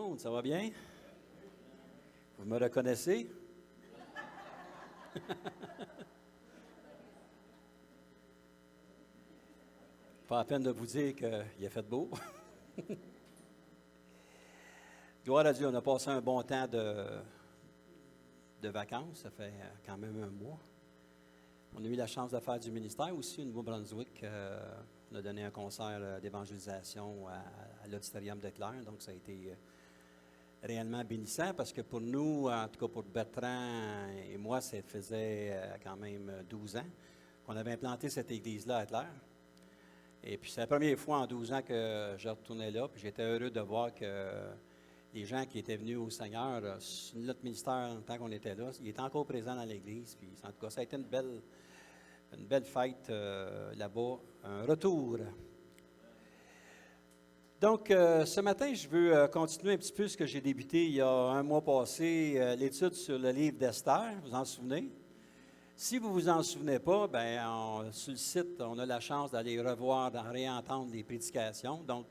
monde, ça va bien? Vous me reconnaissez? Pas la peine de vous dire qu'il a fait beau. Gloire à Dieu, on a passé un bon temps de vacances, ça fait quand même un mois. On a eu la chance de faire du ministère aussi au Nouveau-Brunswick. On a donné un concert d'évangélisation à l'auditorium de Claire, donc ça a été réellement bénissant parce que pour nous, en tout cas pour Bertrand et moi, ça faisait quand même 12 ans qu'on avait implanté cette église-là à Claire. Et puis c'est la première fois en 12 ans que je retournais là, puis j'étais heureux de voir que les gens qui étaient venus au Seigneur, notre ministère, tant qu'on était là, il était encore présent dans l'église. Puis en tout cas, ça a été une belle fête là-bas, un retour. Donc, ce matin, je veux continuer un petit peu ce que j'ai débuté il y a un mois passé, l'étude sur le livre d'Esther, vous en souvenez? Si vous ne vous en souvenez pas, sur le site, on a la chance d'aller revoir, d'en réentendre les prédications. Donc,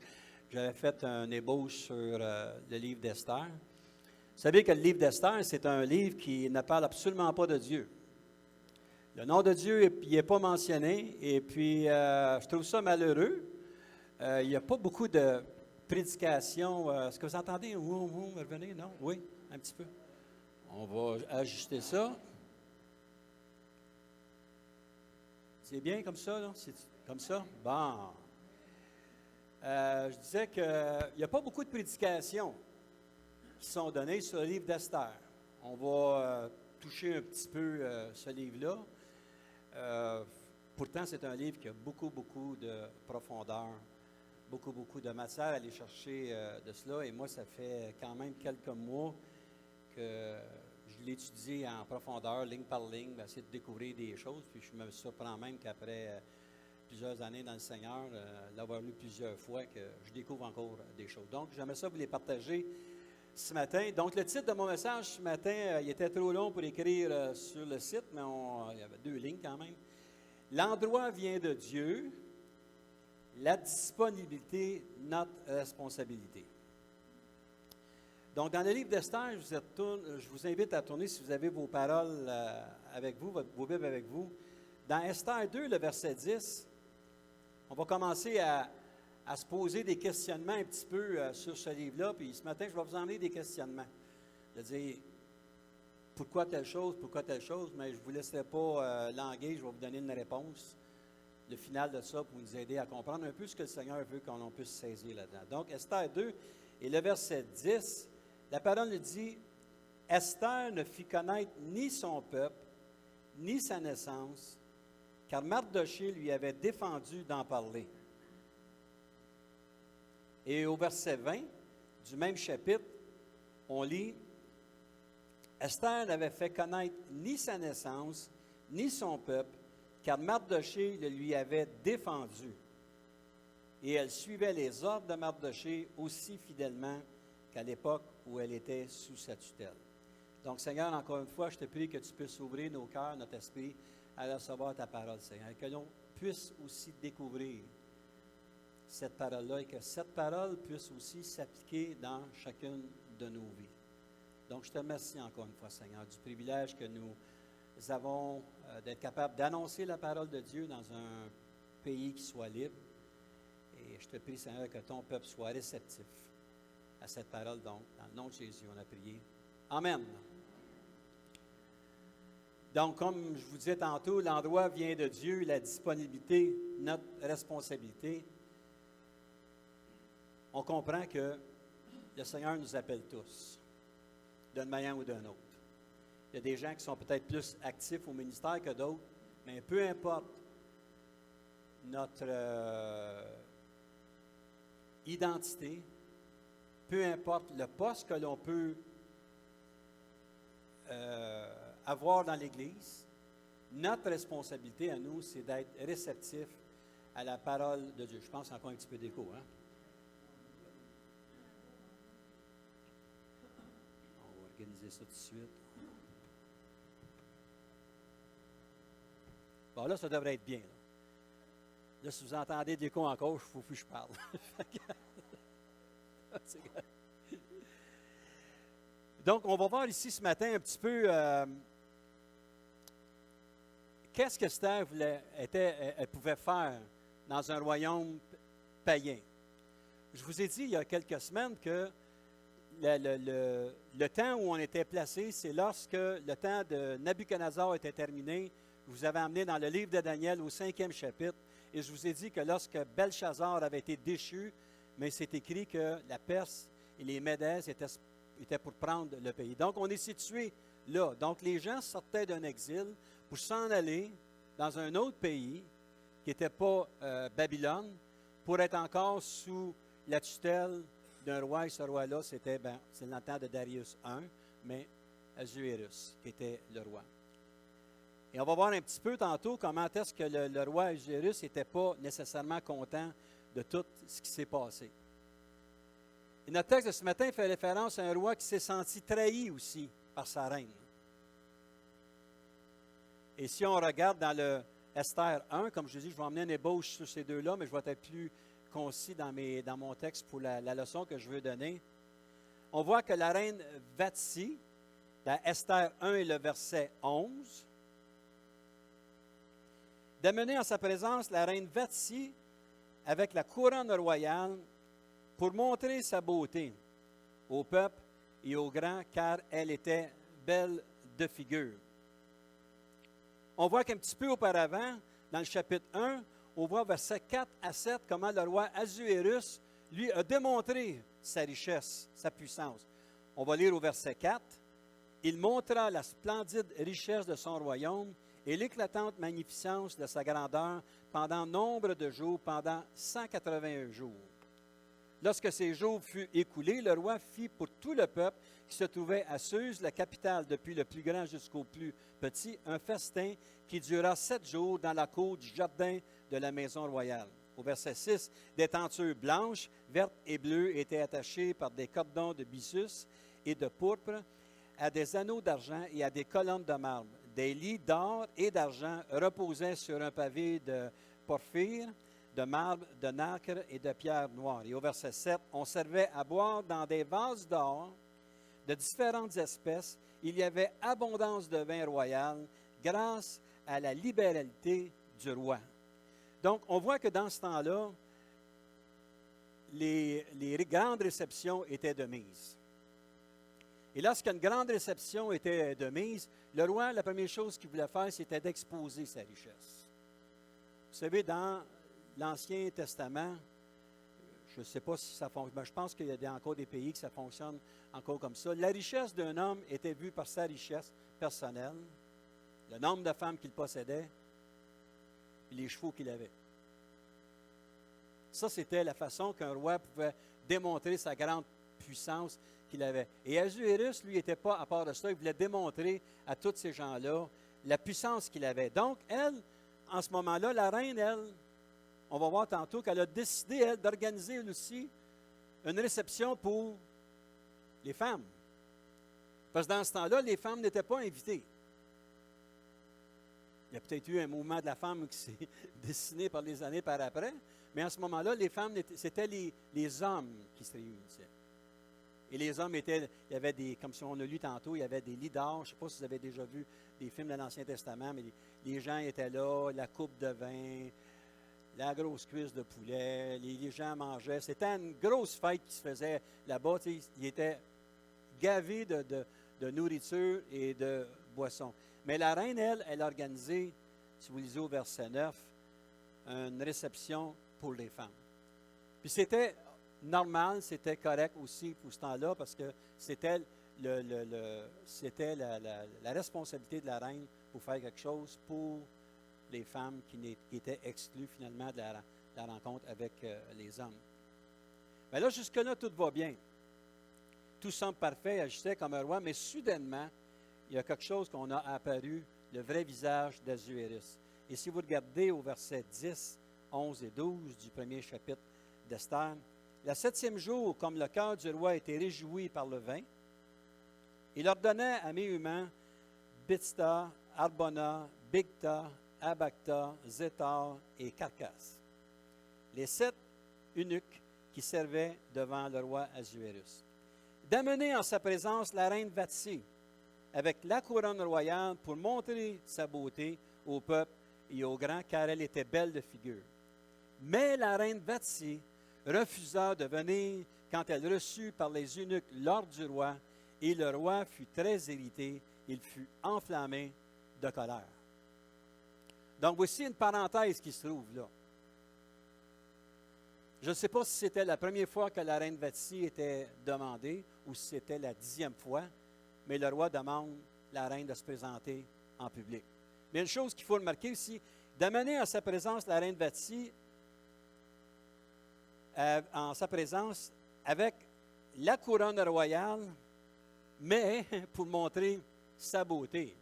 j'avais fait un ébauche sur le livre d'Esther. Vous savez que le livre d'Esther, c'est un livre qui ne parle absolument pas de Dieu. Le nom de Dieu n'est pas mentionné, et puis je trouve ça malheureux. Il n'y a pas beaucoup de prédications. Est-ce que vous entendez? Revenez? Non? Oui, un petit peu. On va ajuster ça. C'est bien comme ça, là? C'est comme ça? Bon. Je disais qu'il n'y a pas beaucoup de prédications qui sont données sur le livre d'Esther. On va toucher un petit peu ce livre-là. Pourtant, c'est un livre qui a beaucoup de profondeur, beaucoup de matière à aller chercher de cela. Et moi, ça fait quand même quelques mois que je l'ai étudié en profondeur, ligne par ligne, essayer de découvrir des choses. Puis je me surprends même qu'après plusieurs années dans le Seigneur, l'avoir lu plusieurs fois, que je découvre encore des choses. Donc, j'aimerais ça vous les partager ce matin. Donc, le titre de mon message ce matin, il était trop long pour écrire sur le site, mais il y avait 2 lignes quand même. L'endroit vient de Dieu, la disponibilité, notre responsabilité. Donc, dans le livre d'Esther, je vous invite à tourner, si vous avez vos paroles avec vous, vos Bibles avec vous. Dans Esther 2, le verset 10, on va commencer à se poser des questionnements un petit peu sur ce livre-là. Puis ce matin, je vais vous emmener des questionnements. De dire, pourquoi telle chose, mais je ne vous laisserai pas languer, je vais vous donner une réponse. Le final de ça pour nous aider à comprendre un peu ce que le Seigneur veut qu'on puisse saisir là-dedans. Donc, Esther 2 et le verset 10, la parole nous dit, « Esther ne fit connaître ni son peuple, ni sa naissance, car Mardochée lui avait défendu d'en parler. » Et au verset 20 du même chapitre, on lit, « Esther n'avait fait connaître ni sa naissance, ni son peuple, car Mardochée le lui avait défendu. Et elle suivait les ordres de Mardochée aussi fidèlement qu'à l'époque où elle était sous sa tutelle. » Donc, Seigneur, encore une fois, je te prie que tu puisses ouvrir nos cœurs, notre esprit, à recevoir ta parole, Seigneur. Que l'on puisse aussi découvrir cette parole-là et que cette parole puisse aussi s'appliquer dans chacune de nos vies. Donc, je te remercie encore une fois, Seigneur, du privilège que nous avons d'être capables d'annoncer la parole de Dieu dans un pays qui soit libre. Et je te prie, Seigneur, que ton peuple soit réceptif à cette parole. Donc, dans le nom de Jésus, on a prié. Amen. Donc, comme je vous disais tantôt, l'endroit vient de Dieu, la disponibilité, notre responsabilité. On comprend que le Seigneur nous appelle tous, d'une manière ou d'une autre. Il y a des gens qui sont peut-être plus actifs au ministère que d'autres, mais peu importe notre identité, peu importe le poste que l'on peut avoir dans l'Église, notre responsabilité à nous, c'est d'être réceptif à la parole de Dieu. Je pense encore un petit peu d'écho, hein? On va organiser ça tout de suite. Bon, là, ça devrait être bien. Là, si vous entendez de l'écho encore, il faut plus que je parle. Donc, on va voir ici ce matin un petit peu qu'est-ce que Esther elle pouvait faire dans un royaume païen. Je vous ai dit il y a quelques semaines que le temps où on était placé, c'est lorsque le temps de Nabuchodonosor était terminé. Je vous avais amené dans le livre de Daniel au 5e chapitre, et je vous ai dit que lorsque Belshazzar avait été déchu, mais c'est écrit que la Perse et les Médès étaient pour prendre le pays. Donc, on est situé là. Donc, les gens sortaient d'un exil pour s'en aller dans un autre pays qui n'était pas Babylone, pour être encore sous la tutelle d'un roi. Et ce roi-là, c'est le temps de Darius I, mais Ahasuérus, qui était le roi. Et on va voir un petit peu tantôt comment est-ce que le roi Ahasuérus n'était pas nécessairement content de tout ce qui s'est passé. Et notre texte de ce matin fait référence à un roi qui s'est senti trahi aussi par sa reine. Et si on regarde dans le Esther 1, comme je dis, je vais emmener une ébauche sur ces deux-là, mais je vais être plus concis dans mon texte pour la leçon que je veux donner. On voit que la reine Vasti, dans Esther 1 et le verset 11, d'amener en sa présence la reine Vasti avec la couronne royale pour montrer sa beauté au peuple et aux grands, car elle était belle de figure. On voit qu'un petit peu auparavant, dans le chapitre 1, on voit versets 4 à 7 comment le roi Ahasuérus, lui, a démontré sa richesse, sa puissance. On va lire au verset 4. Il montra la splendide richesse de son royaume et l'éclatante magnificence de sa grandeur pendant nombre de jours, pendant 181 jours. Lorsque ces jours furent écoulés, le roi fit pour tout le peuple qui se trouvait à Suse, la capitale, depuis le plus grand jusqu'au plus petit, un festin qui dura 7 jours dans la cour du jardin de la maison royale. Au verset 6, des tentures blanches, vertes et bleues étaient attachées par des cordons de byssus et de pourpre à des anneaux d'argent et à des colonnes de marbre. Des lits d'or et d'argent reposaient sur un pavé de porphyre, de marbre, de nacre et de pierre noire. Et au verset 7, on servait à boire dans des vases d'or de différentes espèces. Il y avait abondance de vin royal grâce à la libéralité du roi. Donc, on voit que dans ce temps-là, les grandes réceptions étaient de mise. Et lorsqu'une grande réception était de mise, le roi, la première chose qu'il voulait faire, c'était d'exposer sa richesse. Vous savez, dans l'Ancien Testament, je ne sais pas si ça fonctionne, mais je pense qu'il y a encore des pays que ça fonctionne encore comme ça. La richesse d'un homme était vue par sa richesse personnelle, le nombre de femmes qu'il possédait, et les chevaux qu'il avait. Ça, c'était la façon qu'un roi pouvait démontrer sa grande puissance qu'il avait. Et Ahasuérus, lui, n'était pas à part de ça. Il voulait démontrer à tous ces gens-là la puissance qu'il avait. Donc, elle, en ce moment-là, la reine, elle, on va voir tantôt qu'elle a décidé, elle, d'organiser elle aussi une réception pour les femmes. Parce que dans ce temps-là, les femmes n'étaient pas invitées. Il y a peut-être eu un mouvement de la femme qui s'est dessiné par les années par après, mais en ce moment-là, les femmes, c'était les hommes qui se réunissaient. Et les hommes il y avait des, comme si on a lu tantôt, il y avait des lits d'or. Je ne sais pas si vous avez déjà vu des films de l'Ancien Testament, mais les gens étaient là, la coupe de vin, la grosse cuisse de poulet, les gens mangeaient. C'était une grosse fête qui se faisait là-bas. Ils étaient gavés de nourriture et de boissons. Mais la reine, elle a organisé, si vous lisez au verset 9, une réception pour les femmes. Puis c'était normal, c'était correct aussi pour ce temps-là, parce que c'était la responsabilité de la reine pour faire quelque chose pour les femmes qui étaient exclues finalement de la rencontre avec les hommes. Mais là, jusque-là, tout va bien. Tout semble parfait, agissait comme un roi, mais soudainement, il y a quelque chose qu'on a apparu, le vrai visage d'Ahasuérus. Et si vous regardez au verset 10, 11 et 12 du premier chapitre d'Esther, le 7e jour, comme le cœur du roi était réjoui par le vin, il ordonna à Méhuman, Biztha, Arbona, Bigtha, Abagtha, Zéthar et Carcas, les 7 eunuques qui servaient devant le roi Ahasuérus, d'amener en sa présence la reine Vasti avec la couronne royale pour montrer sa beauté au peuple et aux grands, car elle était belle de figure. Mais la reine Vasti refusa de venir quand elle reçut par les eunuques l'ordre du roi, et le roi fut très irrité, il fut enflammé de colère. Donc voici une parenthèse qui se trouve là. Je ne sais pas si c'était la première fois que la reine Vasti était demandée ou si c'était la 10e fois, mais le roi demande la reine de se présenter en public. Mais une chose qu'il faut remarquer aussi, d'amener en sa présence la reine Vasti, en sa présence avec la couronne royale, mais pour montrer sa beauté.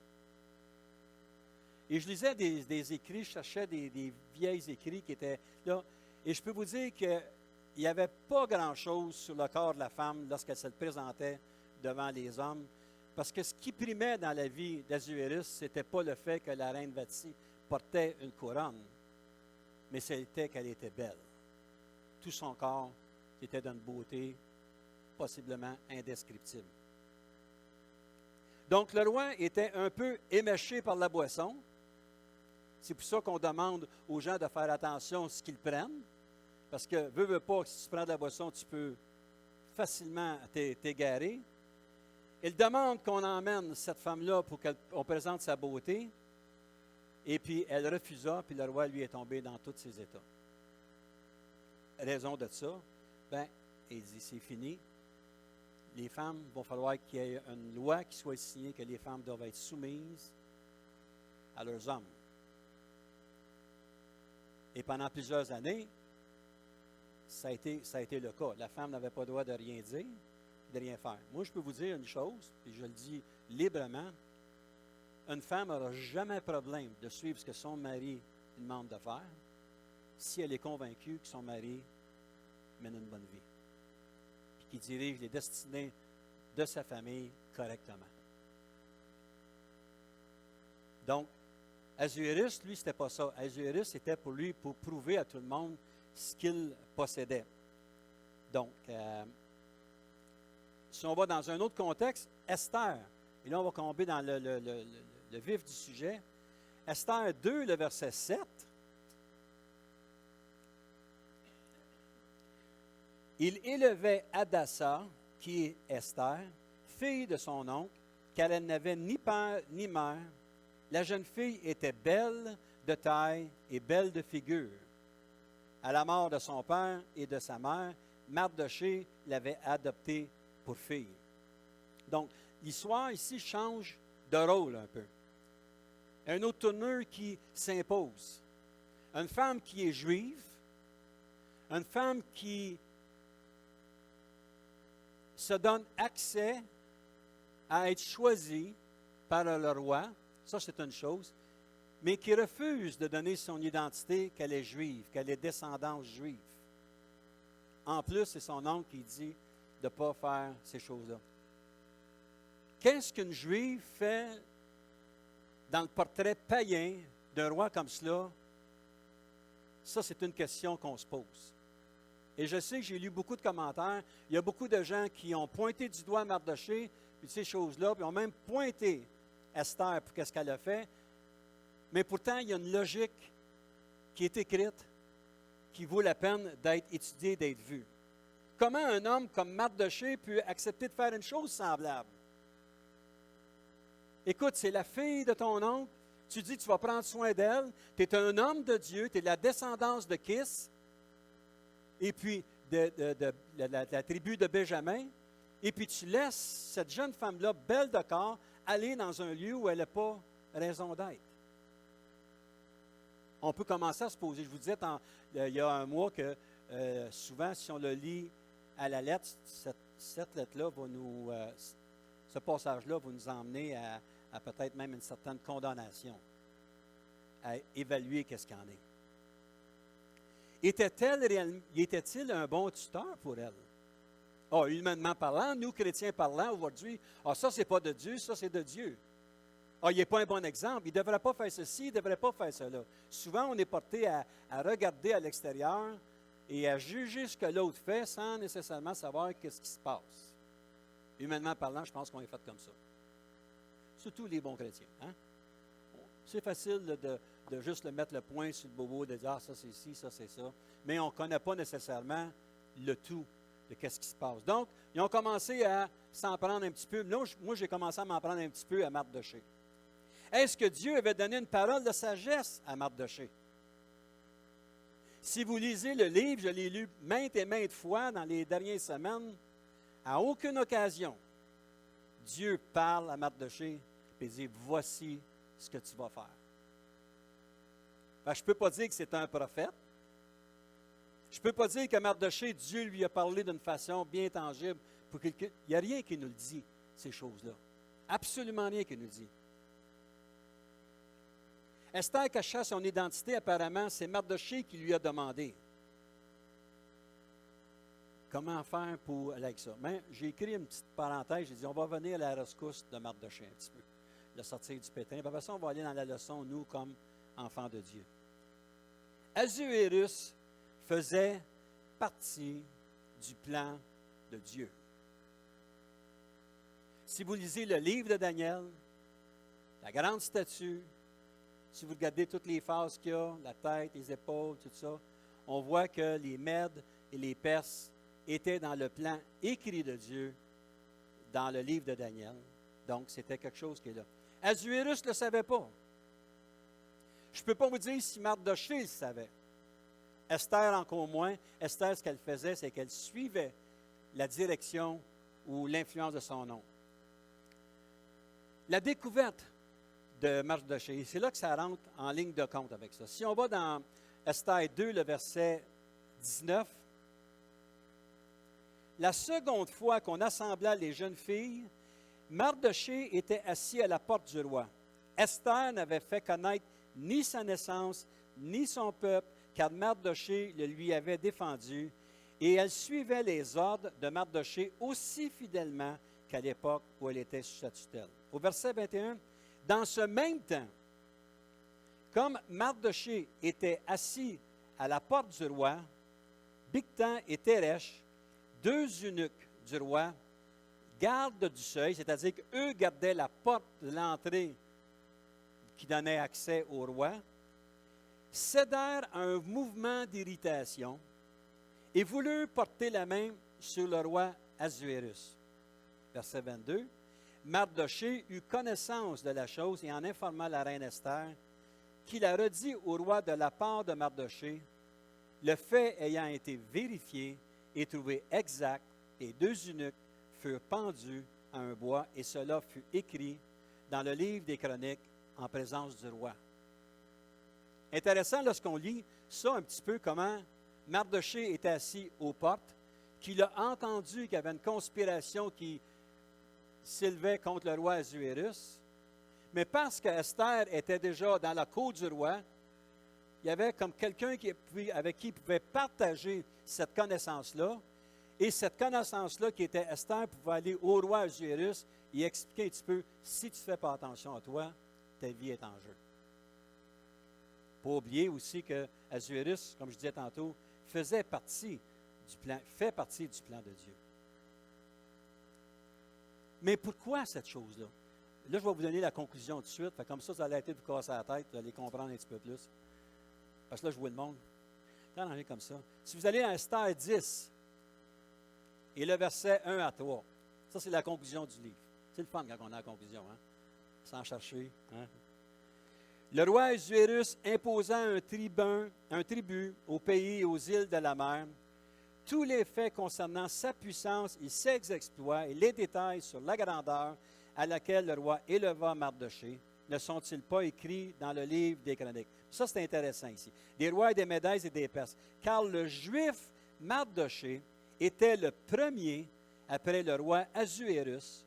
Et je lisais des écrits, je cherchais des vieilles écrits qui étaient là, et je peux vous dire qu'il n'y avait pas grand-chose sur le corps de la femme lorsqu'elle se présentait devant les hommes, parce que ce qui primait dans la vie d'Assuérus, ce n'était pas le fait que la reine Vasti portait une couronne, mais c'était qu'elle était belle. Tout son corps était d'une beauté possiblement indescriptible. Donc, le roi était un peu éméché par la boisson. C'est pour ça qu'on demande aux gens de faire attention à ce qu'ils prennent. Parce que, veux pas, si tu prends de la boisson, tu peux facilement t'égarer. Il demande qu'on emmène cette femme-là pour qu'on présente sa beauté. Et puis, elle refusa, puis le roi lui est tombé dans tous ses états. Raison de ça, il dit, c'est fini. Les femmes, il va falloir qu'il y ait une loi qui soit signée que les femmes doivent être soumises à leurs hommes. Et pendant plusieurs années, ça a été le cas. La femme n'avait pas le droit de rien dire, de rien faire. Moi, je peux vous dire une chose, et je le dis librement, une femme n'aura jamais problème de suivre ce que son mari lui demande de faire si elle est convaincue que son mari mène une bonne vie et qu'il dirige les destinées de sa famille correctement. Donc, Assuérus, lui, c'était pas ça. Assuérus, c'était pour lui, pour prouver à tout le monde ce qu'il possédait. Donc, si on va dans un autre contexte, Esther, et là, on va tomber dans le vif du sujet. Esther 2, le verset 7. Il élevait Hadassa, qui est Esther, fille de son oncle, car elle n'avait ni père ni mère. La jeune fille était belle de taille et belle de figure. À la mort de son père et de sa mère, Mardochée l'avait adoptée pour fille. Donc, l'histoire ici change de rôle un peu. Un autre tournure qui s'impose. Une femme qui est juive, une femme qui se donne accès à être choisie par le roi, ça c'est une chose, mais qui refuse de donner son identité qu'elle est juive, qu'elle est descendance juive. En plus, c'est son oncle qui dit de ne pas faire ces choses-là. Qu'est-ce qu'une juive fait dans le portrait païen d'un roi comme cela? Ça, c'est une question qu'on se pose. Et je sais que j'ai lu beaucoup de commentaires. Il y a beaucoup de gens qui ont pointé du doigt Mardochée, puis ces choses-là, puis ont même pointé Esther pour qu'est-ce qu'elle a fait. Mais pourtant, il y a une logique qui est écrite, qui vaut la peine d'être étudiée, d'être vue. Comment un homme comme Mardochée peut accepter de faire une chose semblable? Écoute, c'est la fille de ton oncle. Tu dis que tu vas prendre soin d'elle. Tu es un homme de Dieu. Tu es de la descendance de Kis. Et puis de la tribu de Benjamin. Et puis tu laisses cette jeune femme-là, belle de corps, aller dans un lieu où elle n'a pas raison d'être. On peut commencer à se poser. Je vous disais il y a un mois que souvent, si on le lit à la lettre, cette lettre-là va nous... ce passage-là va nous emmener à peut-être même une certaine condamnation, à évaluer qu'est-ce qu'il en est. Était-il un bon tuteur pour elle? Humainement parlant, nous, chrétiens parlant, aujourd'hui, ça, c'est pas de Dieu, ça, c'est de Dieu. Il n'est pas un bon exemple, il ne devrait pas faire ceci, il ne devrait pas faire cela. Souvent, on est porté à regarder à l'extérieur et à juger ce que l'autre fait sans nécessairement savoir qu'est-ce qui se passe. Humainement parlant, je pense qu'on est fait comme ça. Surtout les bons chrétiens. Hein? C'est facile de juste mettre le point sur le bobo, de dire « Ah, ça c'est ci, ça c'est ça ». Mais on ne connaît pas nécessairement le tout de ce qui se passe. Donc, ils ont commencé à s'en prendre un petit peu. Moi, j'ai commencé à m'en prendre un petit peu à Mardochée. Est-ce que Dieu avait donné une parole de sagesse à Mardochée? Si vous lisez le livre, je l'ai lu maintes et maintes fois dans les dernières semaines, à aucune occasion, Dieu parle à Mardochée et dit « Voici ce que tu vas faire. » Je ne peux pas dire que c'est un prophète. Je ne peux pas dire que Mardochée, Dieu lui a parlé d'une façon bien tangible. Il n'y a rien qui nous le dit, ces choses-là. Absolument rien qui nous le dit. Esther cachait son identité, apparemment, c'est Mardochée qui lui a demandé. Comment faire pour aller avec ça? Mais j'ai écrit une petite parenthèse, j'ai dit, on va venir à la rescousse de Mardochée un petit peu, le sortir du pétrin. Après ça, on va aller dans la leçon, nous, comme enfants de Dieu. Ahasuérus faisait partie du plan de Dieu. Si vous lisez le livre de Daniel, la grande statue, si vous regardez toutes les phases qu'il y a, la tête, les épaules, tout ça, on voit que les Mèdes et les Perses étaient dans le plan écrit de Dieu dans le livre de Daniel. Donc, c'était quelque chose qui est là. Ahasuérus ne le savait pas. Je ne peux pas vous dire si Mardochée le savait. Esther encore moins. Esther, ce qu'elle faisait, c'est qu'elle suivait la direction ou l'influence de son nom. La découverte de Mardochée, c'est là que ça rentre en ligne de compte avec ça. Si on va dans Esther 2, le verset 19, la seconde fois qu'on assembla les jeunes filles, Mardochée était assis à la porte du roi. Esther n'avait fait connaître ni sa naissance, ni son peuple, car Mardochée le lui avait défendu, et elle suivait les ordres de Mardochée aussi fidèlement qu'à l'époque où elle était sous sa tutelle. Au verset 21, dans ce même temps, comme Mardochée était assis à la porte du roi, Bigtan et Teresh, deux eunuques du roi, gardes du seuil, c'est-à-dire qu'eux gardaient la porte de l'entrée qui donnait accès au roi, cédèrent à un mouvement d'irritation et voulurent porter la main sur le roi Ahasuérus. Verset 22. Mardochée eut connaissance de la chose et en informa la reine Esther, qui la redit au roi de la part de Mardochée, le fait ayant été vérifié et trouvé exact, les deux eunuques furent pendus à un bois et cela fut écrit dans le livre des Chroniques en présence du roi. Intéressant lorsqu'on lit ça un petit peu, comment Mardochée était assis aux portes, qu'il a entendu qu'il y avait une conspiration qui s'élevait contre le roi Ahasuérus, mais parce qu'Esther était déjà dans la cour du roi, il y avait comme quelqu'un avec qui il pouvait partager cette connaissance-là, et cette connaissance-là qui était Esther pouvait aller au roi Ahasuérus et expliquer un petit peu, si tu ne fais pas attention à toi, ta vie est en jeu. Il ne faut pas oublier aussi que Ahasuérus, comme je disais tantôt, fait partie du plan de Dieu. Mais pourquoi cette chose-là? Là, je vais vous donner la conclusion tout de suite. Comme ça, vous allez arrêter de vous casser la tête, vous allez comprendre un petit peu plus. Parce que là, je vois le monde. T'en as comme ça. Si vous allez à Esther 10, et le verset 1 à 3, ça, c'est la conclusion du livre. C'est le fun quand on a la conclusion, hein? Sans chercher. Hein? Le roi Ahasuérus imposa un tribut au pays et aux îles de la mer. Tous les faits concernant sa puissance et ses exploits et les détails sur la grandeur à laquelle le roi éleva Mardochée ne sont-ils pas écrits dans le livre des Chroniques? Ça, c'est intéressant ici. Des rois et des Médès et des Perses. Car le juif Mardochée était le premier, après le roi Ahasuérus,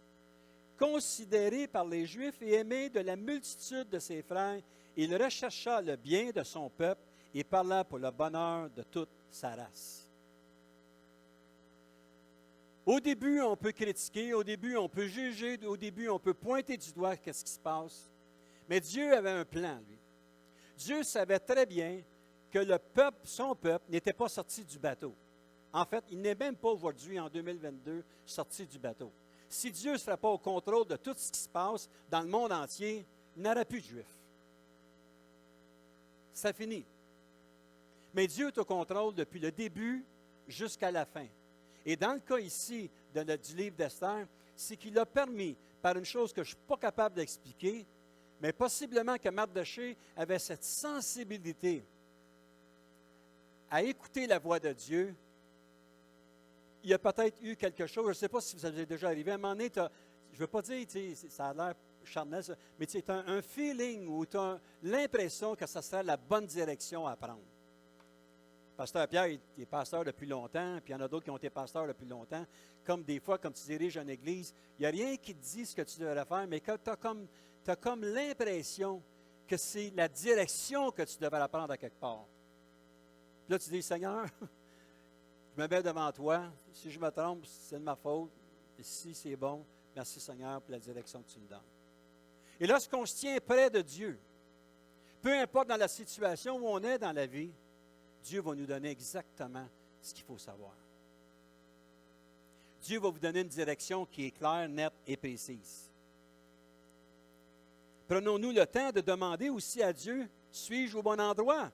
considéré par les Juifs et aimé de la multitude de ses frères. Il rechercha le bien de son peuple et parla pour le bonheur de toute sa race. Au début, on peut critiquer, au début, on peut juger, au début, on peut pointer du doigt qu'est-ce qui se passe. Mais Dieu avait un plan, lui. Dieu savait très bien que le peuple, son peuple, n'était pas sorti du bateau. En fait, il n'est même pas aujourd'hui, en 2022, sorti du bateau. Si Dieu ne serait pas au contrôle de tout ce qui se passe dans le monde entier, il n'y aurait plus de Juifs. Ça finit. Mais Dieu est au contrôle depuis le début jusqu'à la fin. Et dans le cas ici du livre d'Esther, c'est qu'il a permis, par une chose que je ne suis pas capable d'expliquer, mais possiblement que Mardochée avait cette sensibilité à écouter la voix de Dieu. Il y a peut-être eu quelque chose, je ne sais pas si ça vous est déjà arrivé, à un moment donné, je ne veux pas dire, ça a l'air charnel, mais tu as un feeling où tu as l'impression que ça serait la bonne direction à prendre. Pasteur Pierre, il est pasteur depuis longtemps, puis il y en a d'autres qui ont été pasteurs depuis longtemps. Comme des fois, comme tu diriges une église, il n'y a rien qui te dit ce que tu devrais faire, mais tu as comme l'impression que c'est la direction que tu devrais prendre à quelque part. Puis là, tu dis, Seigneur, je me mets devant toi. Si je me trompe, c'est de ma faute. Et si c'est bon, merci Seigneur pour la direction que tu me donnes. Et lorsqu'on se tient près de Dieu, peu importe dans la situation où on est dans la vie, Dieu va nous donner exactement ce qu'il faut savoir. Dieu va vous donner une direction qui est claire, nette et précise. Prenons-nous le temps de demander aussi à Dieu, suis-je au bon endroit?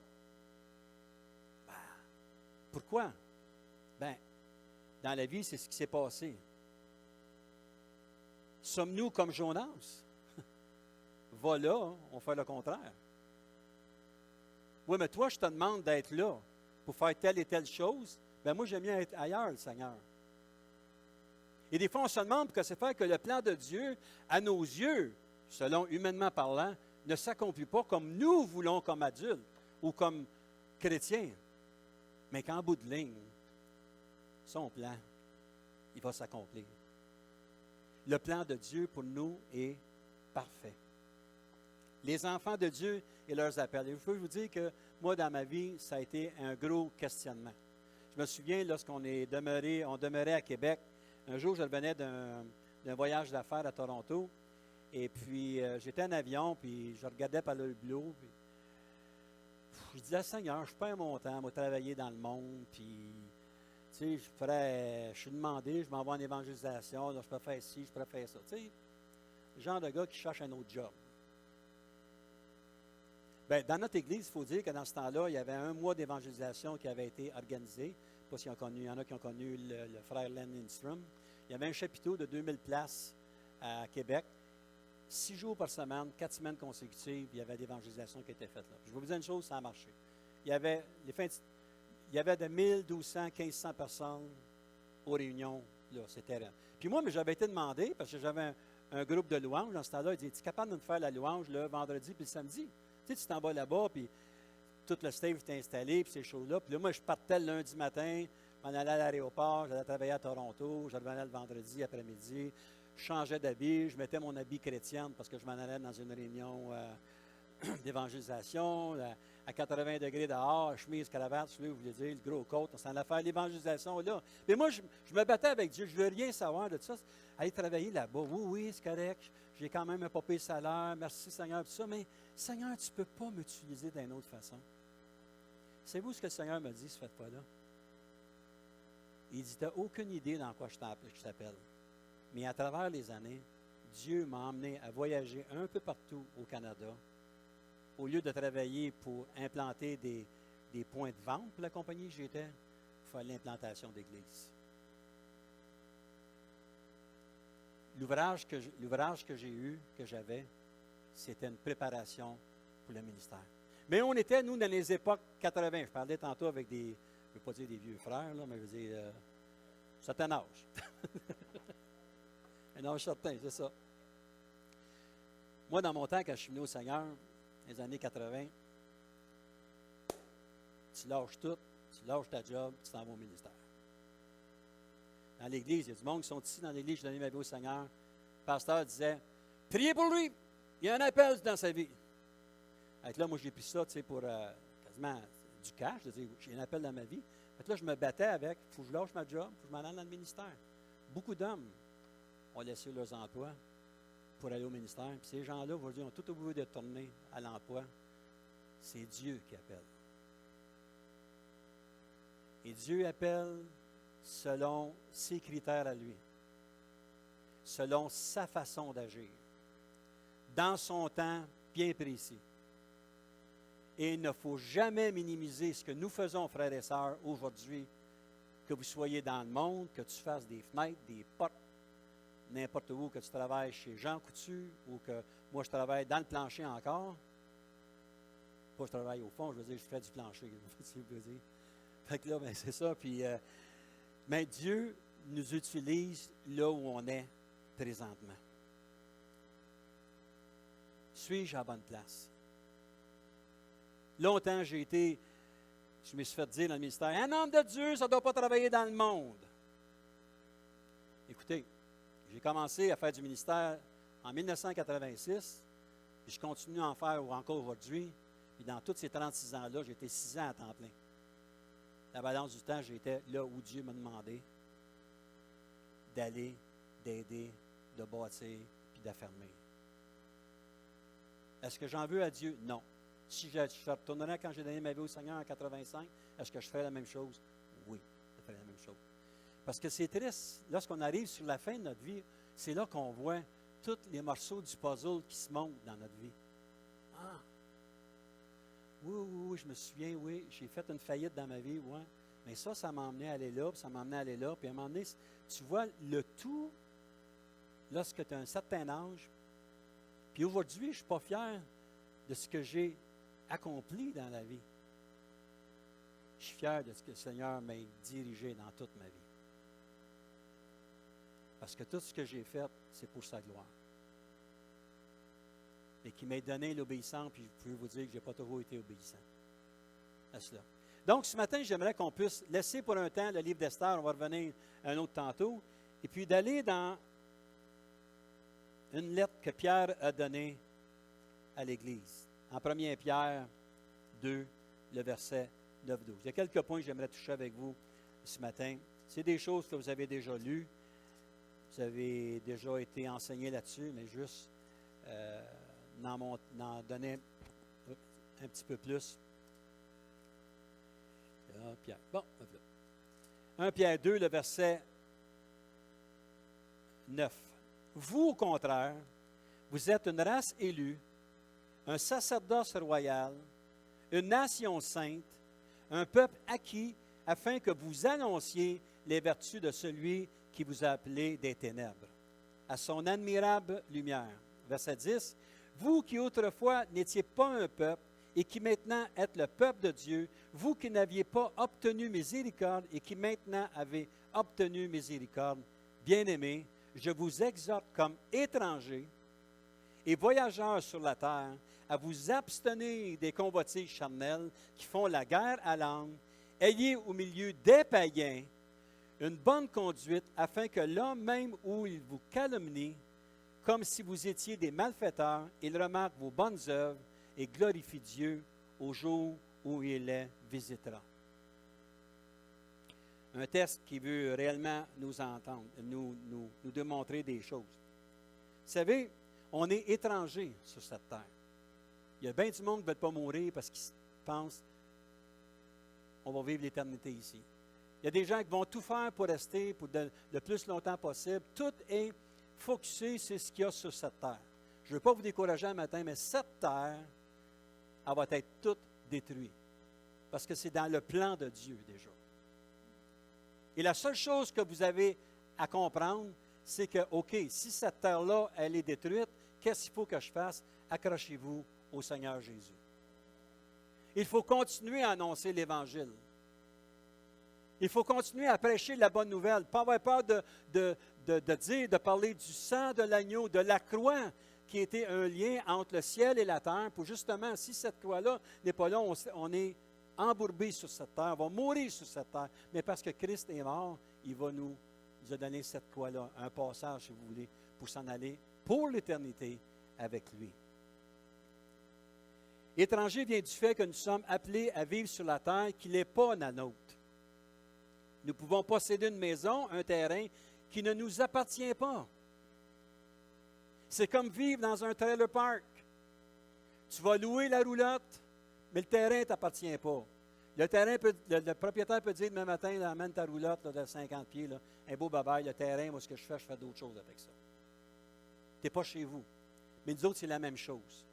Pourquoi? Bien, dans la vie, c'est ce qui s'est passé. Sommes-nous comme Jonas? Va là, on fait le contraire. Oui, mais toi, je te demande d'être là pour faire telle et telle chose. Bien, moi, j'aime bien être ailleurs, le Seigneur. Et des fois, on se demande que c'est faire que le plan de Dieu, à nos yeux, selon humainement parlant, ne s'accomplit pas comme nous voulons comme adultes ou comme chrétiens. Mais qu'en bout de ligne, son plan, il va s'accomplir. Le plan de Dieu pour nous est parfait. Les enfants de Dieu et leurs appels. Et je peux vous dire que moi, dans ma vie, ça a été un gros questionnement. Je me souviens, lorsqu'on demeurait à Québec, un jour, je revenais d'un voyage d'affaires à Toronto, et puis j'étais en avion, puis je regardais par le hublot, puis je disais, Seigneur, je perds mon temps, moi, travailler dans le monde, puis, tu sais, je suis demandé, je m'en vais en évangélisation, là, je peux faire ci, je peux faire ça. Tu sais, le genre de gars qui cherche un autre job. Bien, dans notre église, il faut dire que dans ce temps-là, il y avait un mois d'évangélisation qui avait été organisé. Je ne sais pas s'il y en a qui ont connu le frère Len Lindstrom. Il y avait un chapiteau de 2000 places à Québec. 6 jours par semaine, 4 semaines consécutives, il y avait l'évangélisation qui était faite là. Je vais vous dire une chose, ça a marché. Il y avait de 1200, 1500 personnes aux réunions, là, c'était rien. Puis moi, j'avais été demandé, parce que j'avais un groupe de louanges dans ce temps-là, il dit, es-tu capable de nous faire la louange le vendredi puis le samedi? Tu sais, tu t'en vas là-bas, puis tout le stage était installé, puis ces choses-là. Puis là, moi, je partais le lundi matin, je m'en allais à l'aéroport, j'allais travailler à Toronto, je revenais le vendredi après-midi, je changeais d'habit, je mettais mon habit chrétienne parce que je m'en allais dans une réunion d'évangélisation, à 80 degrés dehors, chemise, cravate, je voulais dire, le gros coat, on s'en allait faire l'évangélisation là. Mais moi, je me battais avec Dieu, je ne veux rien savoir de ça. Aller travailler là-bas, oui, c'est correct, j'ai quand même un pas pire salaire, merci Seigneur, tout ça, mais Seigneur, tu ne peux pas m'utiliser d'une autre façon. Savez-vous ce que le Seigneur me dit cette fois-là? Il dit, tu n'as aucune idée dans quoi je t'appelle. Mais à travers les années, Dieu m'a emmené à voyager un peu partout au Canada. Au lieu de travailler pour implanter des points de vente pour la compagnie que j'étais, pour faire l'implantation d'église. L'ouvrage que j'ai eu, que j'avais, c'était une préparation pour le ministère. Mais on était, nous, dans les époques 80. Je parlais tantôt avec je ne veux pas dire des vieux frères, là, mais je veux dire, certain âge. Un âge certain, c'est ça. Moi, dans mon temps, quand je suis venu au Seigneur, les années 80, tu lâches tout, tu lâches ta job, tu t'en vas au ministère. Dans l'Église, il y a du monde qui sont ici dans l'Église, je donnais ma vie au Seigneur. Le pasteur disait, priez pour lui, il y a un appel dans sa vie. Avec là, moi, j'ai pris ça, tu sais, pour quasiment du cash, je dis, j'ai un appel dans ma vie. Fait là, je me battais avec, il faut que je lâche ma job, il faut que je m'en aille dans le ministère. Beaucoup d'hommes ont laissé leurs emplois pour aller au ministère. Puis ces gens-là, aujourd'hui, ont tout oublié de tourner à l'emploi. C'est Dieu qui appelle. Et Dieu appelle selon ses critères à lui. selon sa façon d'agir, dans son temps bien précis. Et il ne faut jamais minimiser ce que nous faisons, frères et sœurs, aujourd'hui, que vous soyez dans le monde, que tu fasses des fenêtres, des portes, n'importe où, que tu travailles chez Jean Coutu ou que moi je travaille dans le plancher encore. Pas je travaille au fond, je veux dire, je fais du plancher. Fait que là, ben, c'est ça. Puis, mais Dieu nous utilise là où on est présentement. Suis-je à la bonne place? Longtemps, je me suis fait dire dans le ministère, un homme de Dieu, ça ne doit pas travailler dans le monde. Écoutez, j'ai commencé à faire du ministère en 1986, puis je continue à en faire encore aujourd'hui. Puis dans tous ces 36 ans-là, j'ai été 6 ans à temps plein. La balance du temps, j'étais là où Dieu m'a demandé d'aller, d'aider, de bâtir, puis d'affermir. Est-ce que j'en veux à Dieu? Non. Si je retournerais quand j'ai donné ma vie au Seigneur en 85, est-ce que je ferais la même chose? Oui, je ferais la même chose. Parce que c'est triste, lorsqu'on arrive sur la fin de notre vie, c'est là qu'on voit tous les morceaux du puzzle qui se montent dans notre vie. Ah! Oui, je me souviens, oui, j'ai fait une faillite dans ma vie, oui. Mais ça m'a emmené à aller là, puis ça m'a emmené à aller là. Puis à un moment donné, tu vois le tout, lorsque tu as un certain âge. Puis aujourd'hui, je ne suis pas fier de ce que j'ai accompli dans la vie. Je suis fier de ce que le Seigneur m'a dirigé dans toute ma vie. Parce que tout ce que j'ai fait, c'est pour sa gloire. Et qui m'a donné l'obéissance, puis je peux vous dire que je n'ai pas toujours été obéissant à cela. Donc, ce matin, j'aimerais qu'on puisse laisser pour un temps le livre d'Esther, on va revenir un autre tantôt, et puis d'aller dans une lettre que Pierre a donnée à l'Église. En 1 Pierre 2, le verset 9-12. Il y a quelques points que j'aimerais toucher avec vous ce matin. C'est des choses que vous avez déjà lues. Vous avez déjà été enseigné là-dessus, mais juste n'en donner un petit peu plus. Là, Pierre. Bon, 1 Pierre 2, le verset 9. Vous, au contraire, vous êtes une race élue, un sacerdoce royal, une nation sainte, un peuple acquis, afin que vous annonciez les vertus de celui qui vous a appelé des ténèbres à son admirable lumière. Verset 10. Vous qui autrefois n'étiez pas un peuple et qui maintenant êtes le peuple de Dieu, vous qui n'aviez pas obtenu miséricorde et qui maintenant avez obtenu miséricorde, bien-aimés, je vous exhorte comme étrangers et voyageurs sur la terre à vous abstenir des convoitises charnelles qui font la guerre à l'âme. Ayez au milieu des païens une bonne conduite afin que l'homme même où il vous calomnie, comme si vous étiez des malfaiteurs, il remarque vos bonnes œuvres et glorifie Dieu au jour où il les visitera. Un texte qui veut réellement nous entendre, nous démontrer des choses. Vous savez, on est étrangers sur cette terre. Il y a bien du monde qui ne veut pas mourir parce qu'ils pensent qu'on va vivre l'éternité ici. Il y a des gens qui vont tout faire pour rester pour le plus longtemps possible. Tout est focusé sur ce qu'il y a sur cette terre. Je ne veux pas vous décourager un matin, mais cette terre, elle va être toute détruite. Parce que c'est dans le plan de Dieu déjà. Et la seule chose que vous avez à comprendre, c'est que, OK, si cette terre-là, elle est détruite, qu'est-ce qu'il faut que je fasse? Accrochez-vous au Seigneur Jésus. Il faut continuer à annoncer l'Évangile. Il faut continuer à prêcher la bonne nouvelle. Pas avoir peur de parler du sang de l'agneau, de la croix, qui était un lien entre le ciel et la terre, pour justement, si cette croix-là n'est pas là, on est embourbé sur cette terre, on va mourir sur cette terre. Mais parce que Christ est mort, il va nous a donné cette croix-là, un passage, si vous voulez, pour s'en aller pour l'éternité avec lui. Étranger vient du fait que nous sommes appelés à vivre sur la terre qui n'est pas la nôtre. Nous pouvons posséder une maison, un terrain qui ne nous appartient pas. C'est comme vivre dans un trailer park. Tu vas louer la roulotte, mais le terrain ne t'appartient pas. Le propriétaire peut dire demain matin, là, amène ta roulotte là, de 50 pieds, là, un beau babaille, le terrain, moi ce que je fais d'autres choses avec ça. tu n'es pas chez vous. Mais nous autres, c'est la même chose.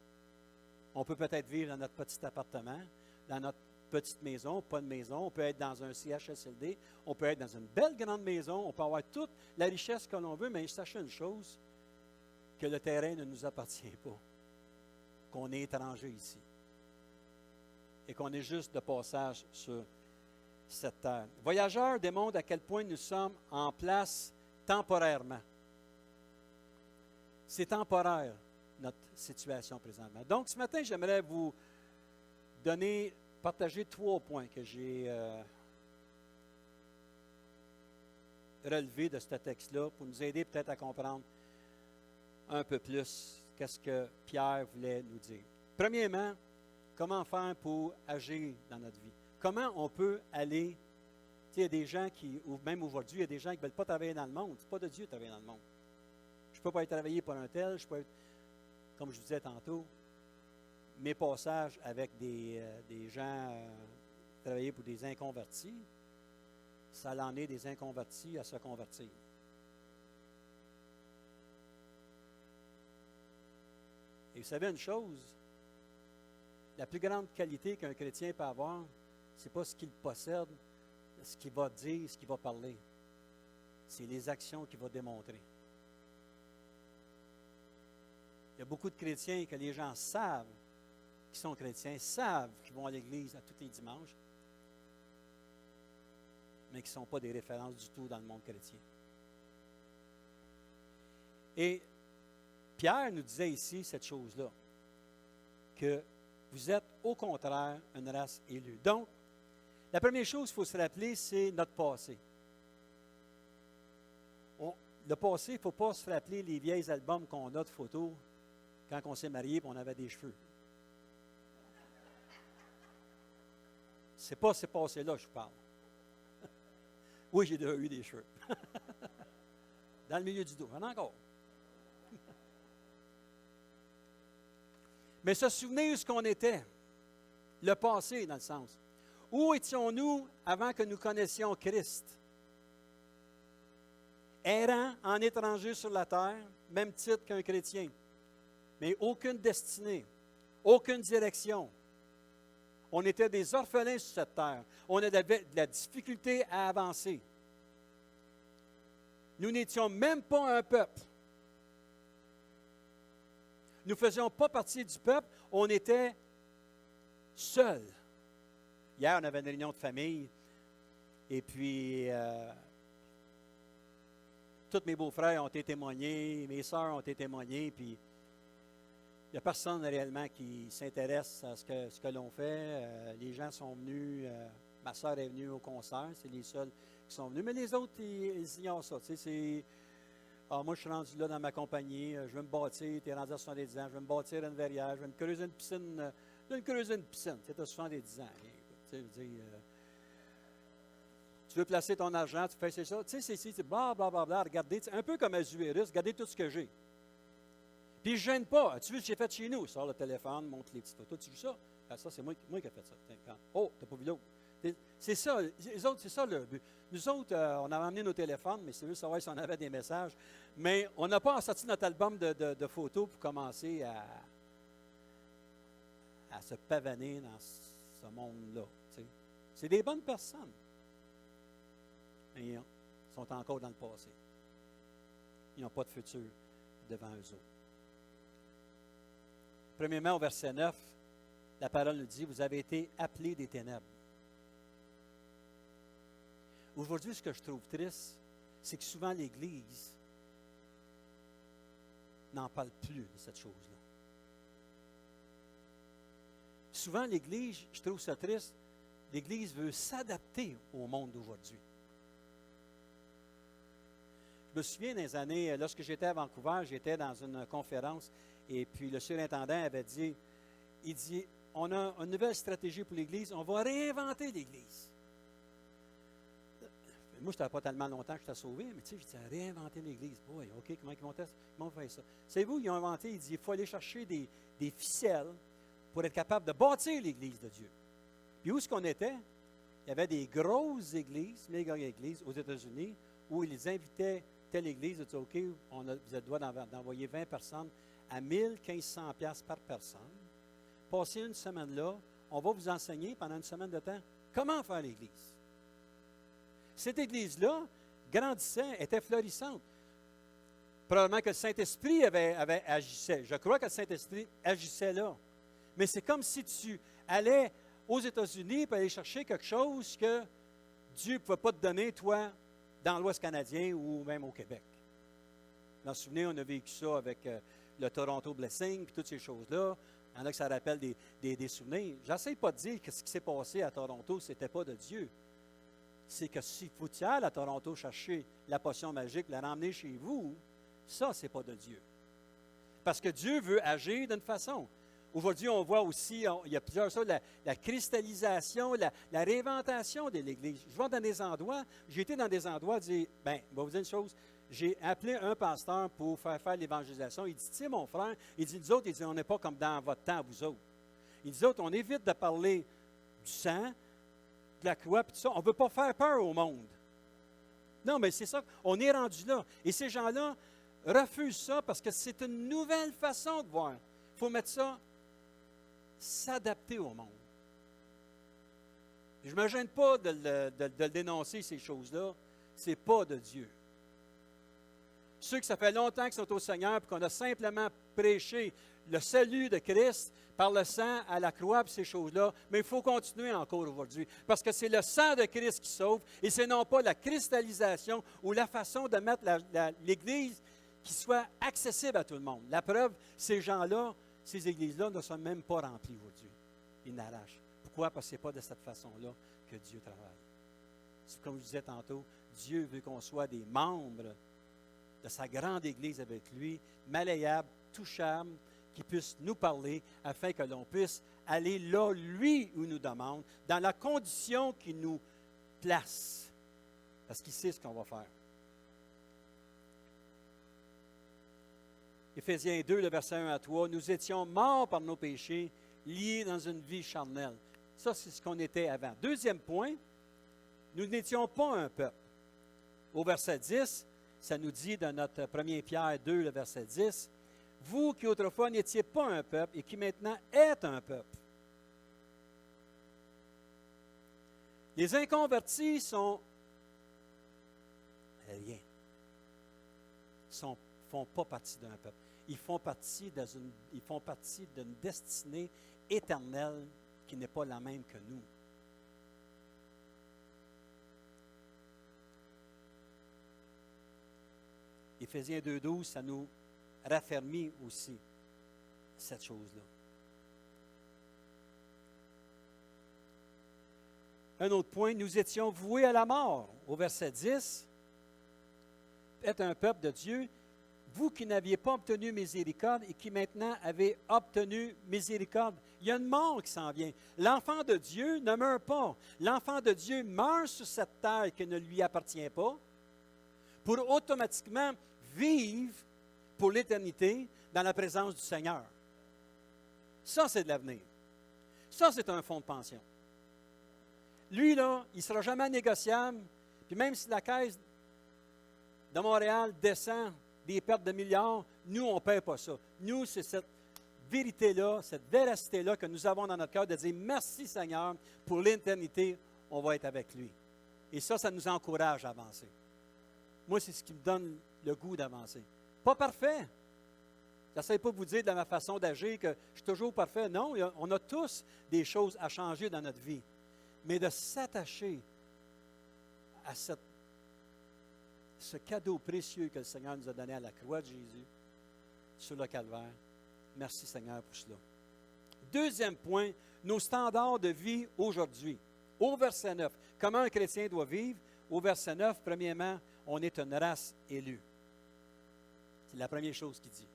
On peut peut-être vivre dans notre petit appartement, dans notre petite maison, pas de maison. On peut être dans un CHSLD. On peut être dans une belle grande maison. On peut avoir toute la richesse que l'on veut, mais sachez une chose, que le terrain ne nous appartient pas. Qu'on est étranger ici. Et qu'on est juste de passage sur cette terre. Voyageurs démontre à quel point nous sommes en place temporairement. C'est temporaire, notre situation présentement. Donc, ce matin, j'aimerais vous partager 3 points que j'ai relevés de ce texte-là pour nous aider peut-être à comprendre un peu plus qu'est-ce que Pierre voulait nous dire. Premièrement, comment faire pour agir dans notre vie? Comment on peut aller, il y a des gens qui, ou même aujourd'hui, il y a des gens qui ne veulent pas travailler dans le monde. Ce n'est pas de Dieu de travailler dans le monde. Je ne peux pas être travaillé pour un tel, je peux être, comme je vous disais tantôt, mes passages avec des gens travailler pour des inconvertis, ça en est des inconvertis à se convertir. Et vous savez une chose, la plus grande qualité qu'un chrétien peut avoir, ce n'est pas ce qu'il possède, ce qu'il va dire, ce qu'il va parler. C'est les actions qu'il va démontrer. Il y a beaucoup de chrétiens que les gens savent qui sont chrétiens, savent qu'ils vont à l'église à tous les dimanches, mais qui ne sont pas des références du tout dans le monde chrétien. Et Pierre nous disait ici cette chose-là, que vous êtes au contraire une race élue. Donc, la première chose qu'il faut se rappeler, c'est notre passé. Le passé, il ne faut pas se rappeler les vieilles albums qu'on a de photos quand on s'est marié et on avait des cheveux. C'est pas ces passés-là que je parle. Oui, j'ai déjà eu des cheveux. Dans le milieu du dos, j'en ai encore. Mais se souvenir de ce qu'on était, le passé dans le sens. Où étions-nous avant que nous connaissions Christ? Errant en étranger sur la terre, même titre qu'un chrétien, mais aucune destinée, aucune direction. On était des orphelins sur cette terre. On avait de la difficulté à avancer. Nous n'étions même pas un peuple. Nous ne faisions pas partie du peuple, on était seuls. Hier, on avait une réunion de famille, et puis tous mes beaux-frères ont été témoignés, mes sœurs ont été témoignées, puis il n'y a personne réellement qui s'intéresse à ce que l'on fait. Les gens sont venus, ma sœur est venue au concert, c'est les seuls qui sont venus, mais les autres, ils ignorent ça. Tu sais, moi, je suis rendu là dans ma compagnie, je veux me bâtir, tu es rendu à 70 ans, je veux me bâtir une verrière, je veux me creuser une piscine, c'est à 70 ans. Tu veux placer ton argent, tu fais ça, tu sais, c'est blablabla, regardez, un peu comme Azuérus, regardez tout ce que j'ai. Puis je ne gêne pas. Tu veux ce que j'ai fait chez nous? Sors le téléphone, montre les petites photos. Tu veux ça? Ah, ça, c'est moi qui ai fait ça. Oh, tu n'as pas vu l'autre. C'est ça, les autres, c'est ça le but. Nous autres, on a amené nos téléphones, mais c'est juste savoir si on avait des messages. Mais on n'a pas sorti notre album de photos pour commencer à se pavaner dans ce monde-là. Tu sais. C'est des bonnes personnes. Mais ils sont encore dans le passé. Ils n'ont pas de futur devant eux autres. Premièrement, au verset 9, la parole nous dit, vous avez été appelés des ténèbres. Aujourd'hui, ce que je trouve triste, c'est que souvent l'Église n'en parle plus de cette chose-là. Souvent, l'Église, je trouve ça triste, l'Église veut s'adapter au monde d'aujourd'hui. Je me souviens des années, lorsque j'étais à Vancouver, j'étais dans une conférence et puis le surintendant avait dit, il dit, on a une nouvelle stratégie pour l'Église, on va réinventer l'Église. Moi, je n'étais pas tellement longtemps que j'étais sauvé, mais tu sais, je disais, réinventer l'Église. Boy, OK, comment ils vont faire ça? Savez-vous, ils ont inventé, il dit, il faut aller chercher des ficelles pour être capable de bâtir l'Église de Dieu. Puis où est-ce qu'on était? Il y avait des grosses églises, méga églises aux États-Unis, où ils invitaient telle église, vous dites, OK, vous êtes droit d'envoyer 20 personnes à 1500 piastres par personne. Passez une semaine là, on va vous enseigner pendant une semaine de temps comment faire l'église. Cette église-là grandissait, était florissante. Probablement que le Saint-Esprit agissait. Je crois que le Saint-Esprit agissait là. Mais c'est comme si tu allais aux États-Unis pour aller chercher quelque chose que Dieu ne pouvait pas te donner, toi, dans l'Ouest canadien ou même au Québec. Vous vous souvenez, on a vécu ça avec le Toronto Blessing, puis toutes ces choses-là. Il y en a que ça rappelle des souvenirs. J'essaie pas de dire que ce qui s'est passé à Toronto, ce n'était pas de Dieu. C'est que si vous allez à Toronto chercher la potion magique, la ramener chez vous, ça, ce n'est pas de Dieu. Parce que Dieu veut agir d'une façon. Aujourd'hui, on voit aussi, il y a plusieurs choses, la cristallisation, la réinventation de l'Église. Je vais dans des endroits, j'ai été dans des endroits, dire, bien, je vais vous dire une chose, j'ai appelé un pasteur pour faire l'évangélisation. Il dit, tu sais, mon frère, il dit, nous autres, il dit, on n'est pas comme dans votre temps, vous autres. Il dit, nous autres, on évite de parler du sang, de la croix, puis tout ça. On ne veut pas faire peur au monde. Non, mais c'est ça, on est rendu là. Et ces gens-là refusent ça parce que c'est une nouvelle façon de voir. Il faut mettre ça, s'adapter au monde. Je ne me gêne pas de le dénoncer, ces choses-là. Ce n'est pas de Dieu. Ceux que ça fait longtemps qu'ils sont au Seigneur et qu'on a simplement prêché le salut de Christ par le sang à la croix et ces choses-là, mais il faut continuer encore aujourd'hui. Parce que c'est le sang de Christ qui sauve et c'est non pas la cristallisation ou la façon de mettre l'Église qui soit accessible à tout le monde. La preuve, ces gens-là, ces églises-là ne sont même pas remplies aujourd'hui. Ils n'arrachent. Pourquoi? Parce que ce n'est pas de cette façon-là que Dieu travaille. C'est comme je disais tantôt, Dieu veut qu'on soit des membres de sa grande Église avec lui, malléable, touchable, qui puisse nous parler afin que l'on puisse aller là, lui, où il nous demande, dans la condition qu'il nous place. Parce qu'il sait ce qu'on va faire. Éphésiens 2, le verset 1 à 3, « Nous étions morts par nos péchés, liés dans une vie charnelle. » Ça, c'est ce qu'on était avant. Deuxième point, nous n'étions pas un peuple. Au verset 10, ça nous dit dans notre 1 Pierre 2, le verset 10, « Vous qui autrefois n'étiez pas un peuple et qui maintenant êtes un peuple. » Les inconvertis sont rien. Ils ne font pas partie d'un peuple. Ils font partie d'une destinée éternelle qui n'est pas la même que nous. Éphésiens 2,12, ça nous raffermit aussi cette chose-là. Un autre point, nous étions voués à la mort. Au verset 10, « Êtes un peuple de Dieu, vous qui n'aviez pas obtenu miséricorde et qui maintenant avez obtenu miséricorde. » Il y a une mort qui s'en vient. L'enfant de Dieu ne meurt pas. L'enfant de Dieu meurt sur cette terre qui ne lui appartient pas pour automatiquement vivre pour l'éternité dans la présence du Seigneur. Ça, c'est de l'avenir. Ça, c'est un fonds de pension. Lui, là, il ne sera jamais négociable. Puis même si la Caisse de Montréal descend des pertes de milliards, nous, on ne paie pas ça. Nous, c'est cette vérité-là, cette véracité-là que nous avons dans notre cœur de dire merci Seigneur, pour l'éternité, on va être avec lui. Et ça nous encourage à avancer. Moi, c'est ce qui me donne le goût d'avancer. Pas parfait. Je n'essaie pas de vous dire de ma façon d'agir que je suis toujours parfait. Non, on a tous des choses à changer dans notre vie. Mais de s'attacher à ce cadeau précieux que le Seigneur nous a donné à la croix de Jésus, sur le calvaire. Merci Seigneur pour cela. Deuxième point, nos standards de vie aujourd'hui. Au verset 9, comment un chrétien doit vivre? Au verset 9, premièrement, on est une race élue. C'est la première chose qu'il dit.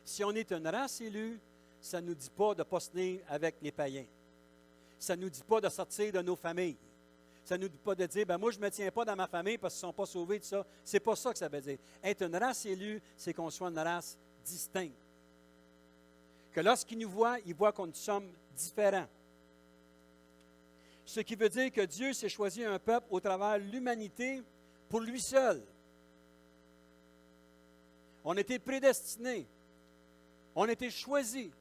Si on est une race élue, ça ne nous dit pas de ne pas se tenir avec les païens. Ça ne nous dit pas de sortir de nos familles. Ça ne nous dit pas de dire, moi, je ne me tiens pas dans ma famille parce qu'ils ne sont pas sauvés de ça. Ce n'est pas ça que ça veut dire. Être une race élue, c'est qu'on soit une race distincte. Que lorsqu'ils nous voient, ils voient qu'on sommes différents. Ce qui veut dire que Dieu s'est choisi un peuple au travers de l'humanité pour lui seul. On a été prédestinés. On a été choisis.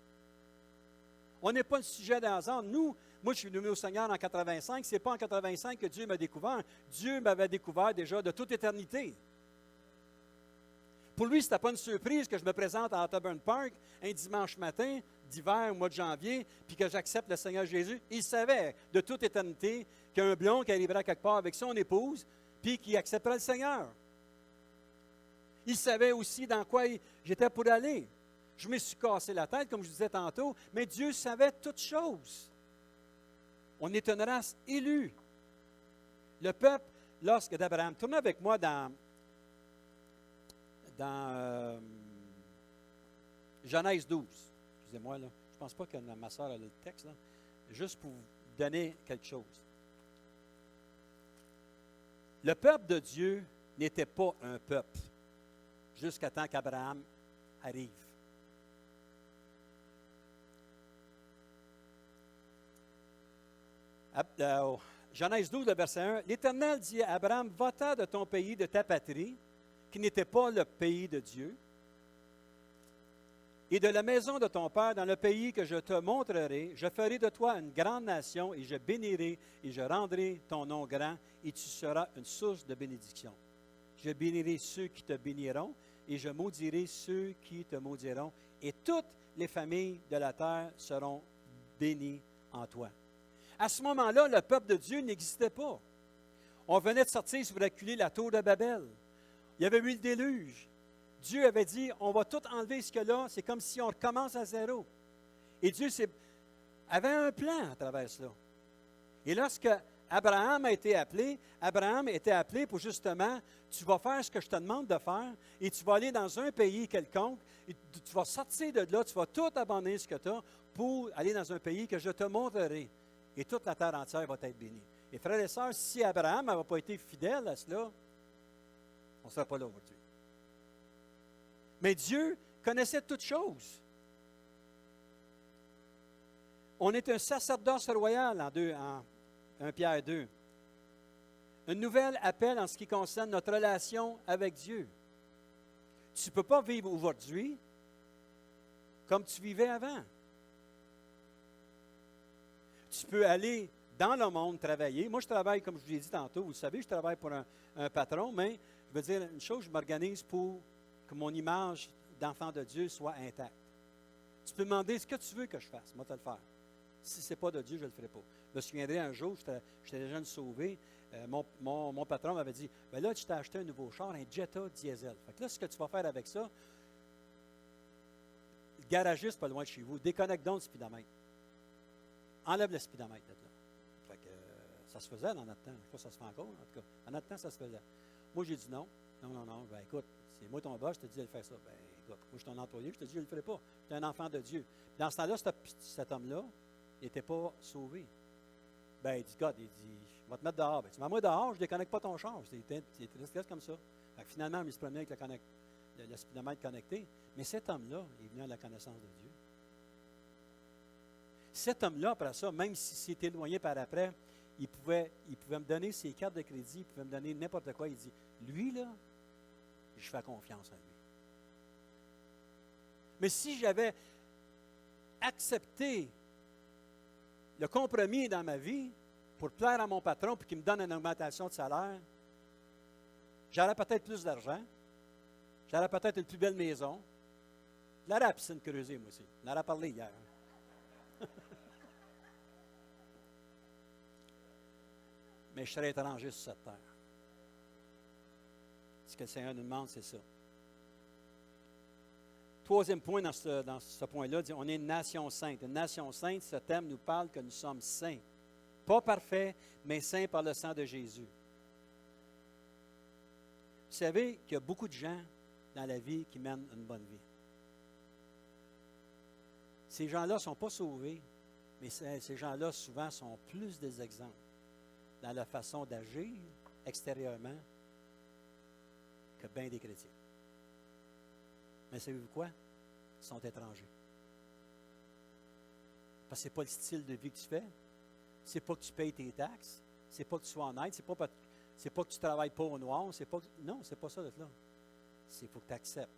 On n'est pas le sujet d'un hasard. Moi, je suis venu au Seigneur en 85. Ce n'est pas en 85 que Dieu m'a découvert. Dieu m'avait découvert déjà de toute éternité. Pour lui, ce n'était pas une surprise que je me présente à Otterburn Park un dimanche matin, d'hiver, au mois de janvier, puis que j'accepte le Seigneur Jésus. Il savait de toute éternité qu'il y a un blond qui arriverait quelque part avec son épouse, puis qui accepterait le Seigneur. Il savait aussi dans quoi j'étais pour aller. Je me suis cassé la tête, comme je disais tantôt, mais Dieu savait toutes choses. On est une race élue. Le peuple, lorsque d'Abraham, tournez avec moi dans Genèse 12. Excusez-moi, là. Je ne pense pas que ma soeur a le texte, là. Juste pour vous donner quelque chose. Le peuple de Dieu n'était pas un peuple jusqu'à temps qu'Abraham arrive. Genèse 12, le verset 1, l'Éternel dit à Abraham, va-t'en de ton pays, de ta patrie, qui n'était pas le pays de Dieu, et de la maison de ton père dans le pays que je te montrerai. Je ferai de toi une grande nation, et je bénirai, et je rendrai ton nom grand, et tu seras une source de bénédiction. Je bénirai ceux qui te béniront, et je maudirai ceux qui te maudiront, et toutes les familles de la terre seront bénies en toi. À ce moment-là, le peuple de Dieu n'existait pas. On venait de sortir sur reculer la tour de Babel. Il y avait eu le déluge. Dieu avait dit, on va tout enlever ce qu'il y a là, c'est comme si on recommence à zéro. Et Dieu avait un plan à travers cela. Et lorsque Abraham était appelé pour justement, tu vas faire ce que je te demande de faire, et tu vas aller dans un pays quelconque, et tu vas sortir de là, tu vas tout abandonner ce que tu as pour aller dans un pays que je te montrerai. Et toute la terre entière va être bénie. Et frères et sœurs, si Abraham n'avait pas été fidèle à cela, on ne serait pas là aujourd'hui. Mais Dieu connaissait toutes choses. On est un sacerdoce royal en 1 Pierre 2. Un nouvel appel en ce qui concerne notre relation avec Dieu. Tu ne peux pas vivre aujourd'hui comme tu vivais avant. Tu peux aller dans le monde travailler. Moi, je travaille, comme je vous l'ai dit tantôt, vous le savez, je travaille pour un patron, mais je veux dire une chose, je m'organise pour que mon image d'enfant de Dieu soit intacte. Tu peux me demander ce que tu veux que je fasse, moi, te le faire. Si ce n'est pas de Dieu, je ne le ferai pas. Je me souviendrai un jour, j'étais déjà sauvé, mon patron m'avait dit, ben là, tu t'es acheté un nouveau char, un Jetta diesel. Fait que là, ce que tu vas faire avec ça, le garagiste pas loin de chez vous, déconnecte donc le speedomètre. Enlève le speedomètre de là. Fait que, ça se faisait dans notre temps. Je ne sais pas si ça se fait encore, en tout cas. Dans notre temps, ça se faisait. Moi, j'ai dit non. Non. Ben écoute, c'est moi ton boss, je te dis de le faire ça. Ben écoute, moi, je suis ton employé, je te dis je ne le ferai pas. Tu es un enfant de Dieu. Dans ce temps-là, cet homme-là, il n'était pas sauvé. Ben, il dit, God, il dit, je vais te mettre dehors. Ben, tu mets-moi dehors, je ne déconnecte pas ton char. C'est comme ça. Fait que finalement, il se promenait avec le speedomètre connecté. Mais cet homme-là est venu à la connaissance de Dieu. Cet homme-là, après ça, même s'il s'est éloigné par après, il pouvait me donner ses cartes de crédit, il pouvait me donner n'importe quoi. Il dit, lui, là, je fais confiance en lui. Mais si j'avais accepté le compromis dans ma vie pour plaire à mon patron et qu'il me donne une augmentation de salaire, j'aurais peut-être plus d'argent, j'aurais peut-être une plus belle maison. Je l'aurais à la piscine creusée, moi aussi. On en a parlé hier. Mais je serais étranger sur cette terre. Ce que le Seigneur nous demande, c'est ça. Troisième point dans ce point-là, dit, on est une nation sainte. Une nation sainte, ce thème nous parle que nous sommes saints. Pas parfaits, mais saints par le sang de Jésus. Vous savez qu'il y a beaucoup de gens dans la vie qui mènent une bonne vie. Ces gens-là ne sont pas sauvés, mais ces gens-là, souvent, sont plus des exemples dans la façon d'agir extérieurement que bien des chrétiens. Mais savez-vous quoi? Ils sont étrangers. Parce que ce n'est pas le style de vie que tu fais. Ce n'est pas que tu payes tes taxes. Ce n'est pas que tu sois honnête. Ce n'est pas que tu travailles pas au noir. Non, ce n'est pas ça d'être là. C'est qu'il faut que tu acceptes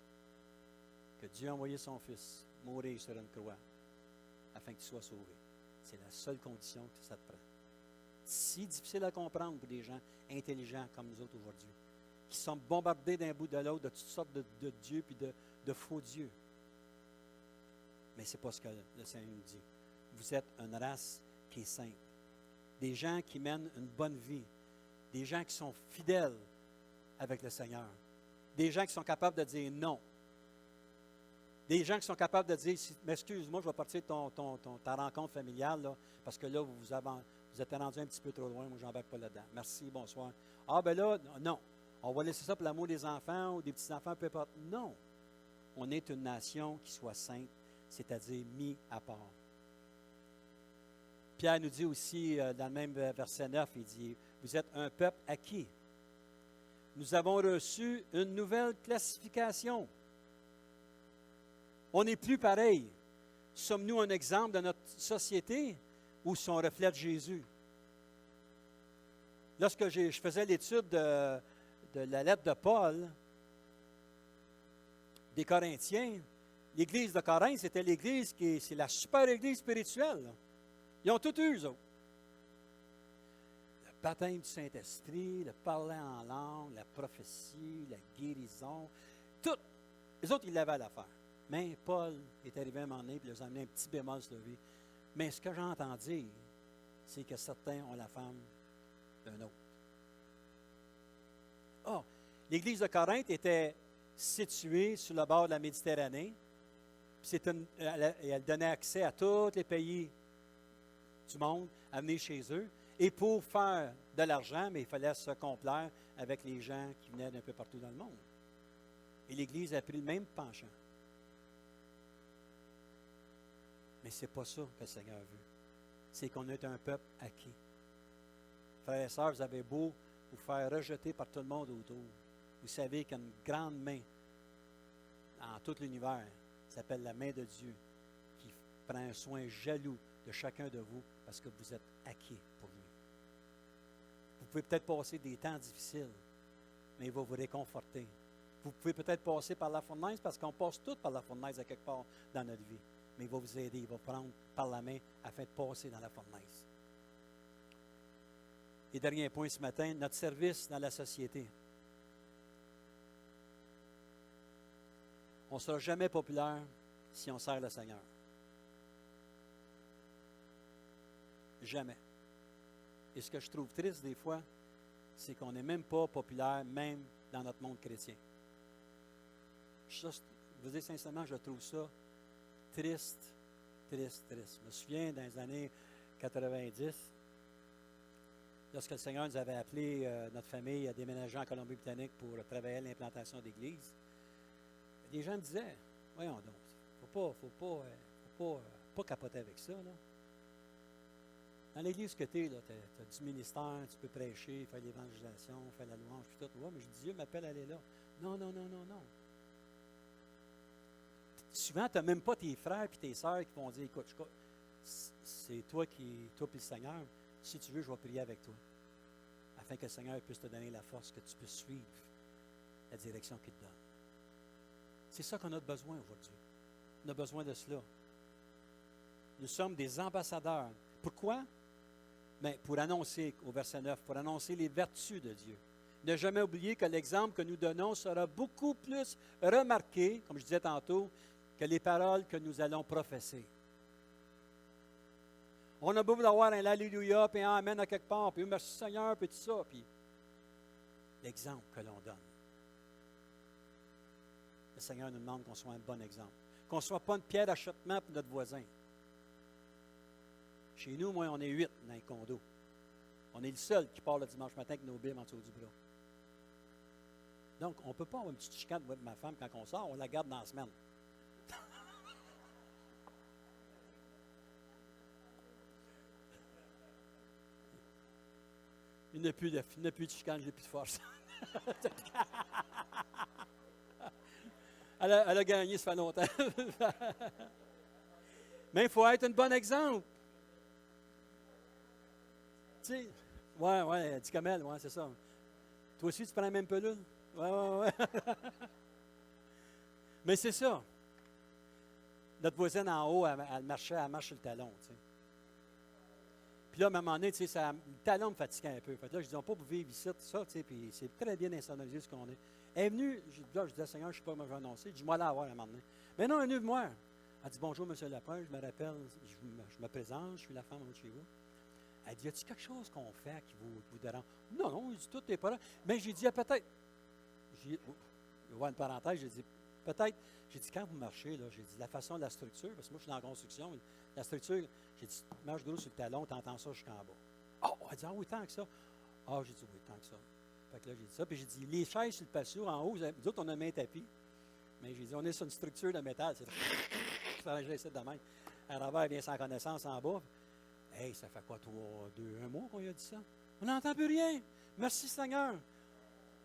que Dieu a envoyé son Fils mourir sur une croix afin que tu sois sauvé. C'est la seule condition que ça te prend. Si difficile à comprendre pour des gens intelligents comme nous autres aujourd'hui, qui sont bombardés d'un bout de l'autre de toutes sortes de dieux puis de faux dieux. Mais ce n'est pas ce que le Seigneur nous dit. Vous êtes une race qui est sainte. Des gens qui mènent une bonne vie. Des gens qui sont fidèles avec le Seigneur. Des gens qui sont capables de dire non. Des gens qui sont capables de dire, excuse-moi, je vais partir de ta rencontre familiale, là, parce que là, vous êtes rendu un petit peu trop loin, moi, je n'embarque pas là-dedans. Merci, bonsoir. Ah, ben là, non. On va laisser ça pour l'amour des enfants ou des petits-enfants, peu importe. Non. On est une nation qui soit sainte, c'est-à-dire mis à part. Pierre nous dit aussi, dans le même verset 9, il dit, vous êtes un peuple acquis. Nous avons reçu une nouvelle classification. On n'est plus pareil. Sommes-nous un exemple de notre société ou si on reflète Jésus? Lorsque je faisais l'étude de la lettre de Paul, des Corinthiens, l'église de Corinthe, c'était l'église c'est la super église spirituelle. Là. Ils ont tout eu, eux autres. Le baptême du Saint-Esprit, le parler en langue, la prophétie, la guérison, tout. Les autres, ils l'avaient à l'affaire. Mais Paul est arrivé à un moment donné et il leur a amené un petit bémol sur la vie. Mais ce que j'entends dire, c'est que certains ont la femme d'un autre. Ah, l'église de Corinthe était située sur le bord de la Méditerranée. Puis elle donnait accès à tous les pays du monde à venir chez eux. Et pour faire de l'argent, mais il fallait se complaire avec les gens qui venaient d'un peu partout dans le monde. Et l'Église a pris le même penchant. Mais ce n'est pas ça que le Seigneur veut. C'est qu'on est un peuple acquis. Frères et sœurs, vous avez beau vous faire rejeter par tout le monde autour. Vous savez qu'il y a une grande main en tout l'univers, qui s'appelle la main de Dieu, qui prend un soin jaloux de chacun de vous parce que vous êtes acquis pour lui. Vous pouvez peut-être passer des temps difficiles, mais il va vous réconforter. Vous pouvez peut-être passer par la fournaise parce qu'on passe tous par la fournaise à quelque part dans notre vie. Mais il va vous aider, il va vous prendre par la main afin de passer dans la fournaise. Et dernier point ce matin, notre service dans la société. On ne sera jamais populaire si on sert le Seigneur. Jamais. Et ce que je trouve triste des fois, c'est qu'on n'est même pas populaire, même dans notre monde chrétien. Je vous dis sincèrement, je trouve ça triste, triste, triste. Je me souviens dans les années 90, lorsque le Seigneur nous avait appelé, notre famille, à déménager en Colombie-Britannique pour travailler à l'implantation d'église, les gens me disaient, voyons donc, faut pas capoter avec ça, là. Dans l'église que tu es, tu as du ministère, tu peux prêcher, faire l'évangélisation, faire la louange, puis tout. Ouais, mais je dis, Dieu m'appelle à aller là. Non. Souvent, tu n'as même pas tes frères et tes sœurs qui vont dire, écoute, c'est toi et le Seigneur. Si tu veux, je vais prier avec toi. Afin que le Seigneur puisse te donner la force que tu puisses suivre la direction qu'il te donne. C'est ça qu'on a besoin aujourd'hui. On a besoin de cela. Nous sommes des ambassadeurs. Pourquoi? Bien, pour annoncer, au verset 9, pour annoncer les vertus de Dieu. Ne jamais oublier que l'exemple que nous donnons sera beaucoup plus remarqué, comme je disais tantôt, que les paroles que nous allons professer. On a beau avoir un Alléluia, puis un Amen à quelque part, puis merci Seigneur, puis tout ça, puis l'exemple que l'on donne. Le Seigneur nous demande qu'on soit un bon exemple. Qu'on ne soit pas une pierre d'achoppement pour notre voisin. Chez nous, moi, on est 8 dans les condos. On est le seul qui part le dimanche matin avec nos Bibles en dessous du bras. Donc, on ne peut pas avoir une petite chicane avec ma femme quand on sort, on la garde dans la semaine. Il n'y a plus de chicane, je n'ai plus de force. Elle a gagné, ça fait longtemps. Mais il faut être un bon exemple. Tu sais, ouais, Dicamel, ouais, c'est ça. Toi aussi, tu prends la même pelule? Ouais. Mais c'est ça. notre voisine en haut, elle marche sur le talon. Tu sais. Puis là, à un moment donné, tu sais, le talon me fatiguait un peu. Fait que là, je dis, on peut pas vivre ici, tout ça, tu sais, puis c'est très bien insonorisé ce qu'on est. Elle est venue, je disais, Seigneur, je ne sais pas comment je vais annoncer. Je dis, moi, là, avoir à un moment donné. Mais non, elle est venue voir. Elle dit, bonjour, monsieur Lapin, je me rappelle, je me présente, je suis la femme de chez vous. Elle dit, y a-t-il quelque chose qu'on fait qui vous dérange? Non, non, il dit, tout n'est pas là. Mais j'ai dit, peut-être. J'ai ouvert une parenthèse, j'ai dit, peut-être. J'ai dit, quand vous marchez, là, j'ai dit, la façon de la structure, parce que moi, je suis dans la construction, la structure, j'ai dit, tu marches gros sur le talon, tu entends ça jusqu'en bas. Oh, elle dit, ah oui, tant que ça. Ah, j'ai dit, oui, tant que ça. Fait que là, j'ai dit ça. Puis j'ai dit, les chaises sur le patio, en haut, nous autres, on a mis un tapis. Mais j'ai dit, on est sur une structure de métal. C'est j'ai de même. À travers, vient sans connaissance en bas. Hey, ça fait quoi, un mois qu'on lui a dit ça? On n'entend plus rien. Merci, Seigneur.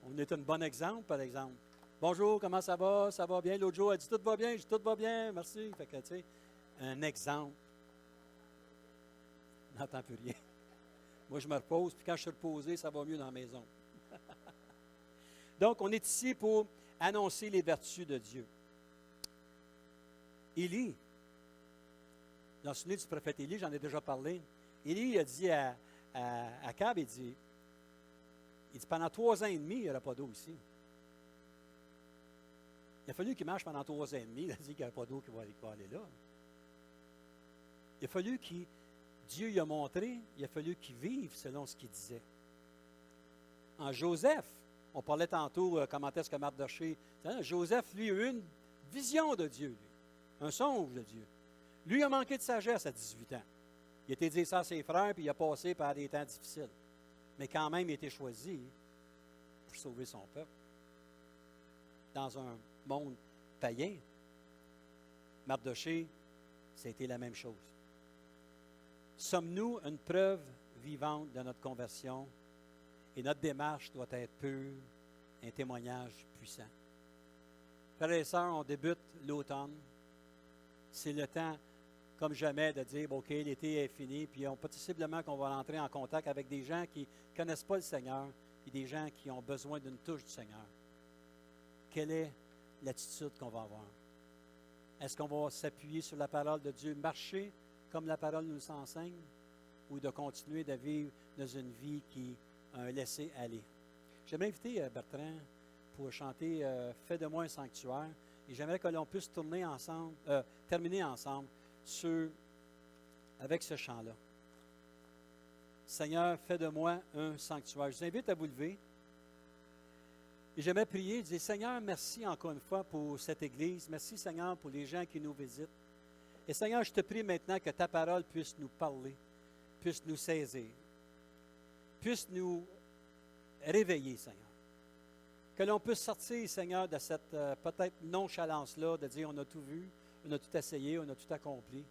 On est un bon exemple, par exemple. Bonjour, comment ça va? Ça va bien? L'autre jour, elle dit, tout va bien. Je dis, tout va bien, merci. Fait que, tu sais, un exemple. On n'entend plus rien. Moi, je me repose, puis quand je suis reposé, ça va mieux dans la maison. Donc, on est ici pour annoncer les vertus de Dieu. Élie, dans le souvenir du prophète Élie, j'en ai déjà parlé. Élie a dit à Akab, il dit, pendant 3 ans et demi, il n'y aura pas d'eau ici. Il a fallu qu'il marche pendant 3 ans et demi, il a dit qu'il n'y a pas d'eau qui va aller là. Il a fallu qu'il, Dieu lui a montré, il a fallu qu'il vive selon ce qu'il disait. En Joseph, on parlait tantôt comment est-ce que Mardochée, Joseph, lui, a eu une vision de Dieu, lui, un songe de Dieu. Lui a manqué de sagesse à 18 ans. Il a été dire ça à ses frères, puis il a passé par des temps difficiles. Mais quand même, il a été choisi pour sauver son peuple. Dans un monde païen, Mardochée, ça a été la même chose. Sommes-nous une preuve vivante de notre conversion? Et notre démarche doit être pure, un témoignage puissant. Frères et sœurs, on débute l'automne. C'est le temps, comme jamais, de dire, OK, l'été est fini, puis possiblement qu'on va rentrer en contact avec des gens qui ne connaissent pas le Seigneur, et des gens qui ont besoin d'une touche du Seigneur. Quelle est l'attitude qu'on va avoir? Est-ce qu'on va s'appuyer sur la parole de Dieu, marcher comme la parole nous enseigne, ou de continuer de vivre dans une vie qui a un laisser-aller? J'aimerais inviter Bertrand pour chanter « Fais de moi un sanctuaire ». Et j'aimerais que l'on puisse terminer ensemble avec ce chant-là. Seigneur, fais de moi un sanctuaire. Je vous invite à vous lever. Et j'aimerais prier, dire, Seigneur, merci encore une fois pour cette Église. Merci, Seigneur, pour les gens qui nous visitent. Et Seigneur, je te prie maintenant que ta parole puisse nous parler, puisse nous saisir, puisse nous réveiller, Seigneur. Que l'on puisse sortir, Seigneur, de cette peut-être nonchalance-là, de dire on a tout vu, on a tout essayé, on a tout accompli.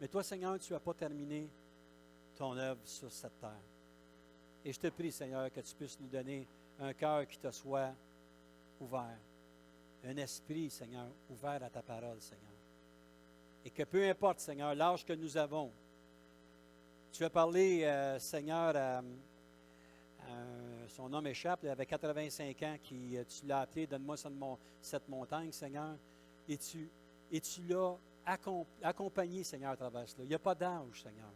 Mais toi, Seigneur, tu n'as pas terminé ton œuvre sur cette terre. Et je te prie, Seigneur, que tu puisses nous donner un cœur qui te soit ouvert, un esprit, Seigneur, ouvert à ta parole, Seigneur. Et que peu importe, Seigneur, l'âge que nous avons, tu as parlé, Seigneur, son nom m'échappe, il avait 85 ans, tu l'as appelé, donne-moi cette montagne, Seigneur, et tu l'as accompagné, Seigneur, à travers cela. Il n'y a pas d'âge, Seigneur.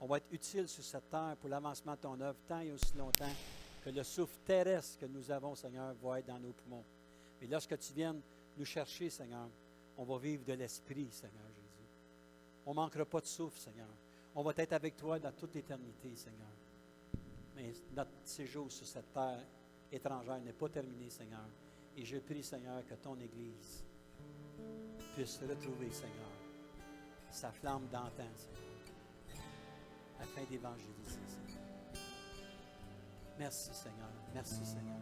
On va être utile sur cette terre pour l'avancement de ton œuvre, tant et aussi longtemps que le souffle terrestre que nous avons, Seigneur, va être dans nos poumons. Mais lorsque tu viennes nous chercher, Seigneur, on va vivre de l'Esprit, Seigneur Jésus. On ne manquera pas de souffle, Seigneur. On va être avec toi dans toute l'éternité, Seigneur. Mais notre séjour sur cette terre étrangère n'est pas terminé, Seigneur. Et je prie, Seigneur, que ton Église puisse retrouver, Seigneur, sa flamme d'antan, Seigneur, afin d'évangéliser, Seigneur. Merci, Seigneur. Merci, Seigneur.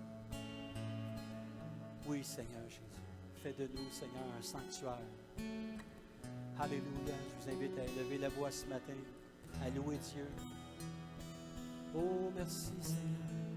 Oui, Seigneur Jésus. Fais de nous, Seigneur, un sanctuaire. Alléluia. Je vous invite à élever la voix ce matin, à louer Dieu. Oh, merci, Seigneur.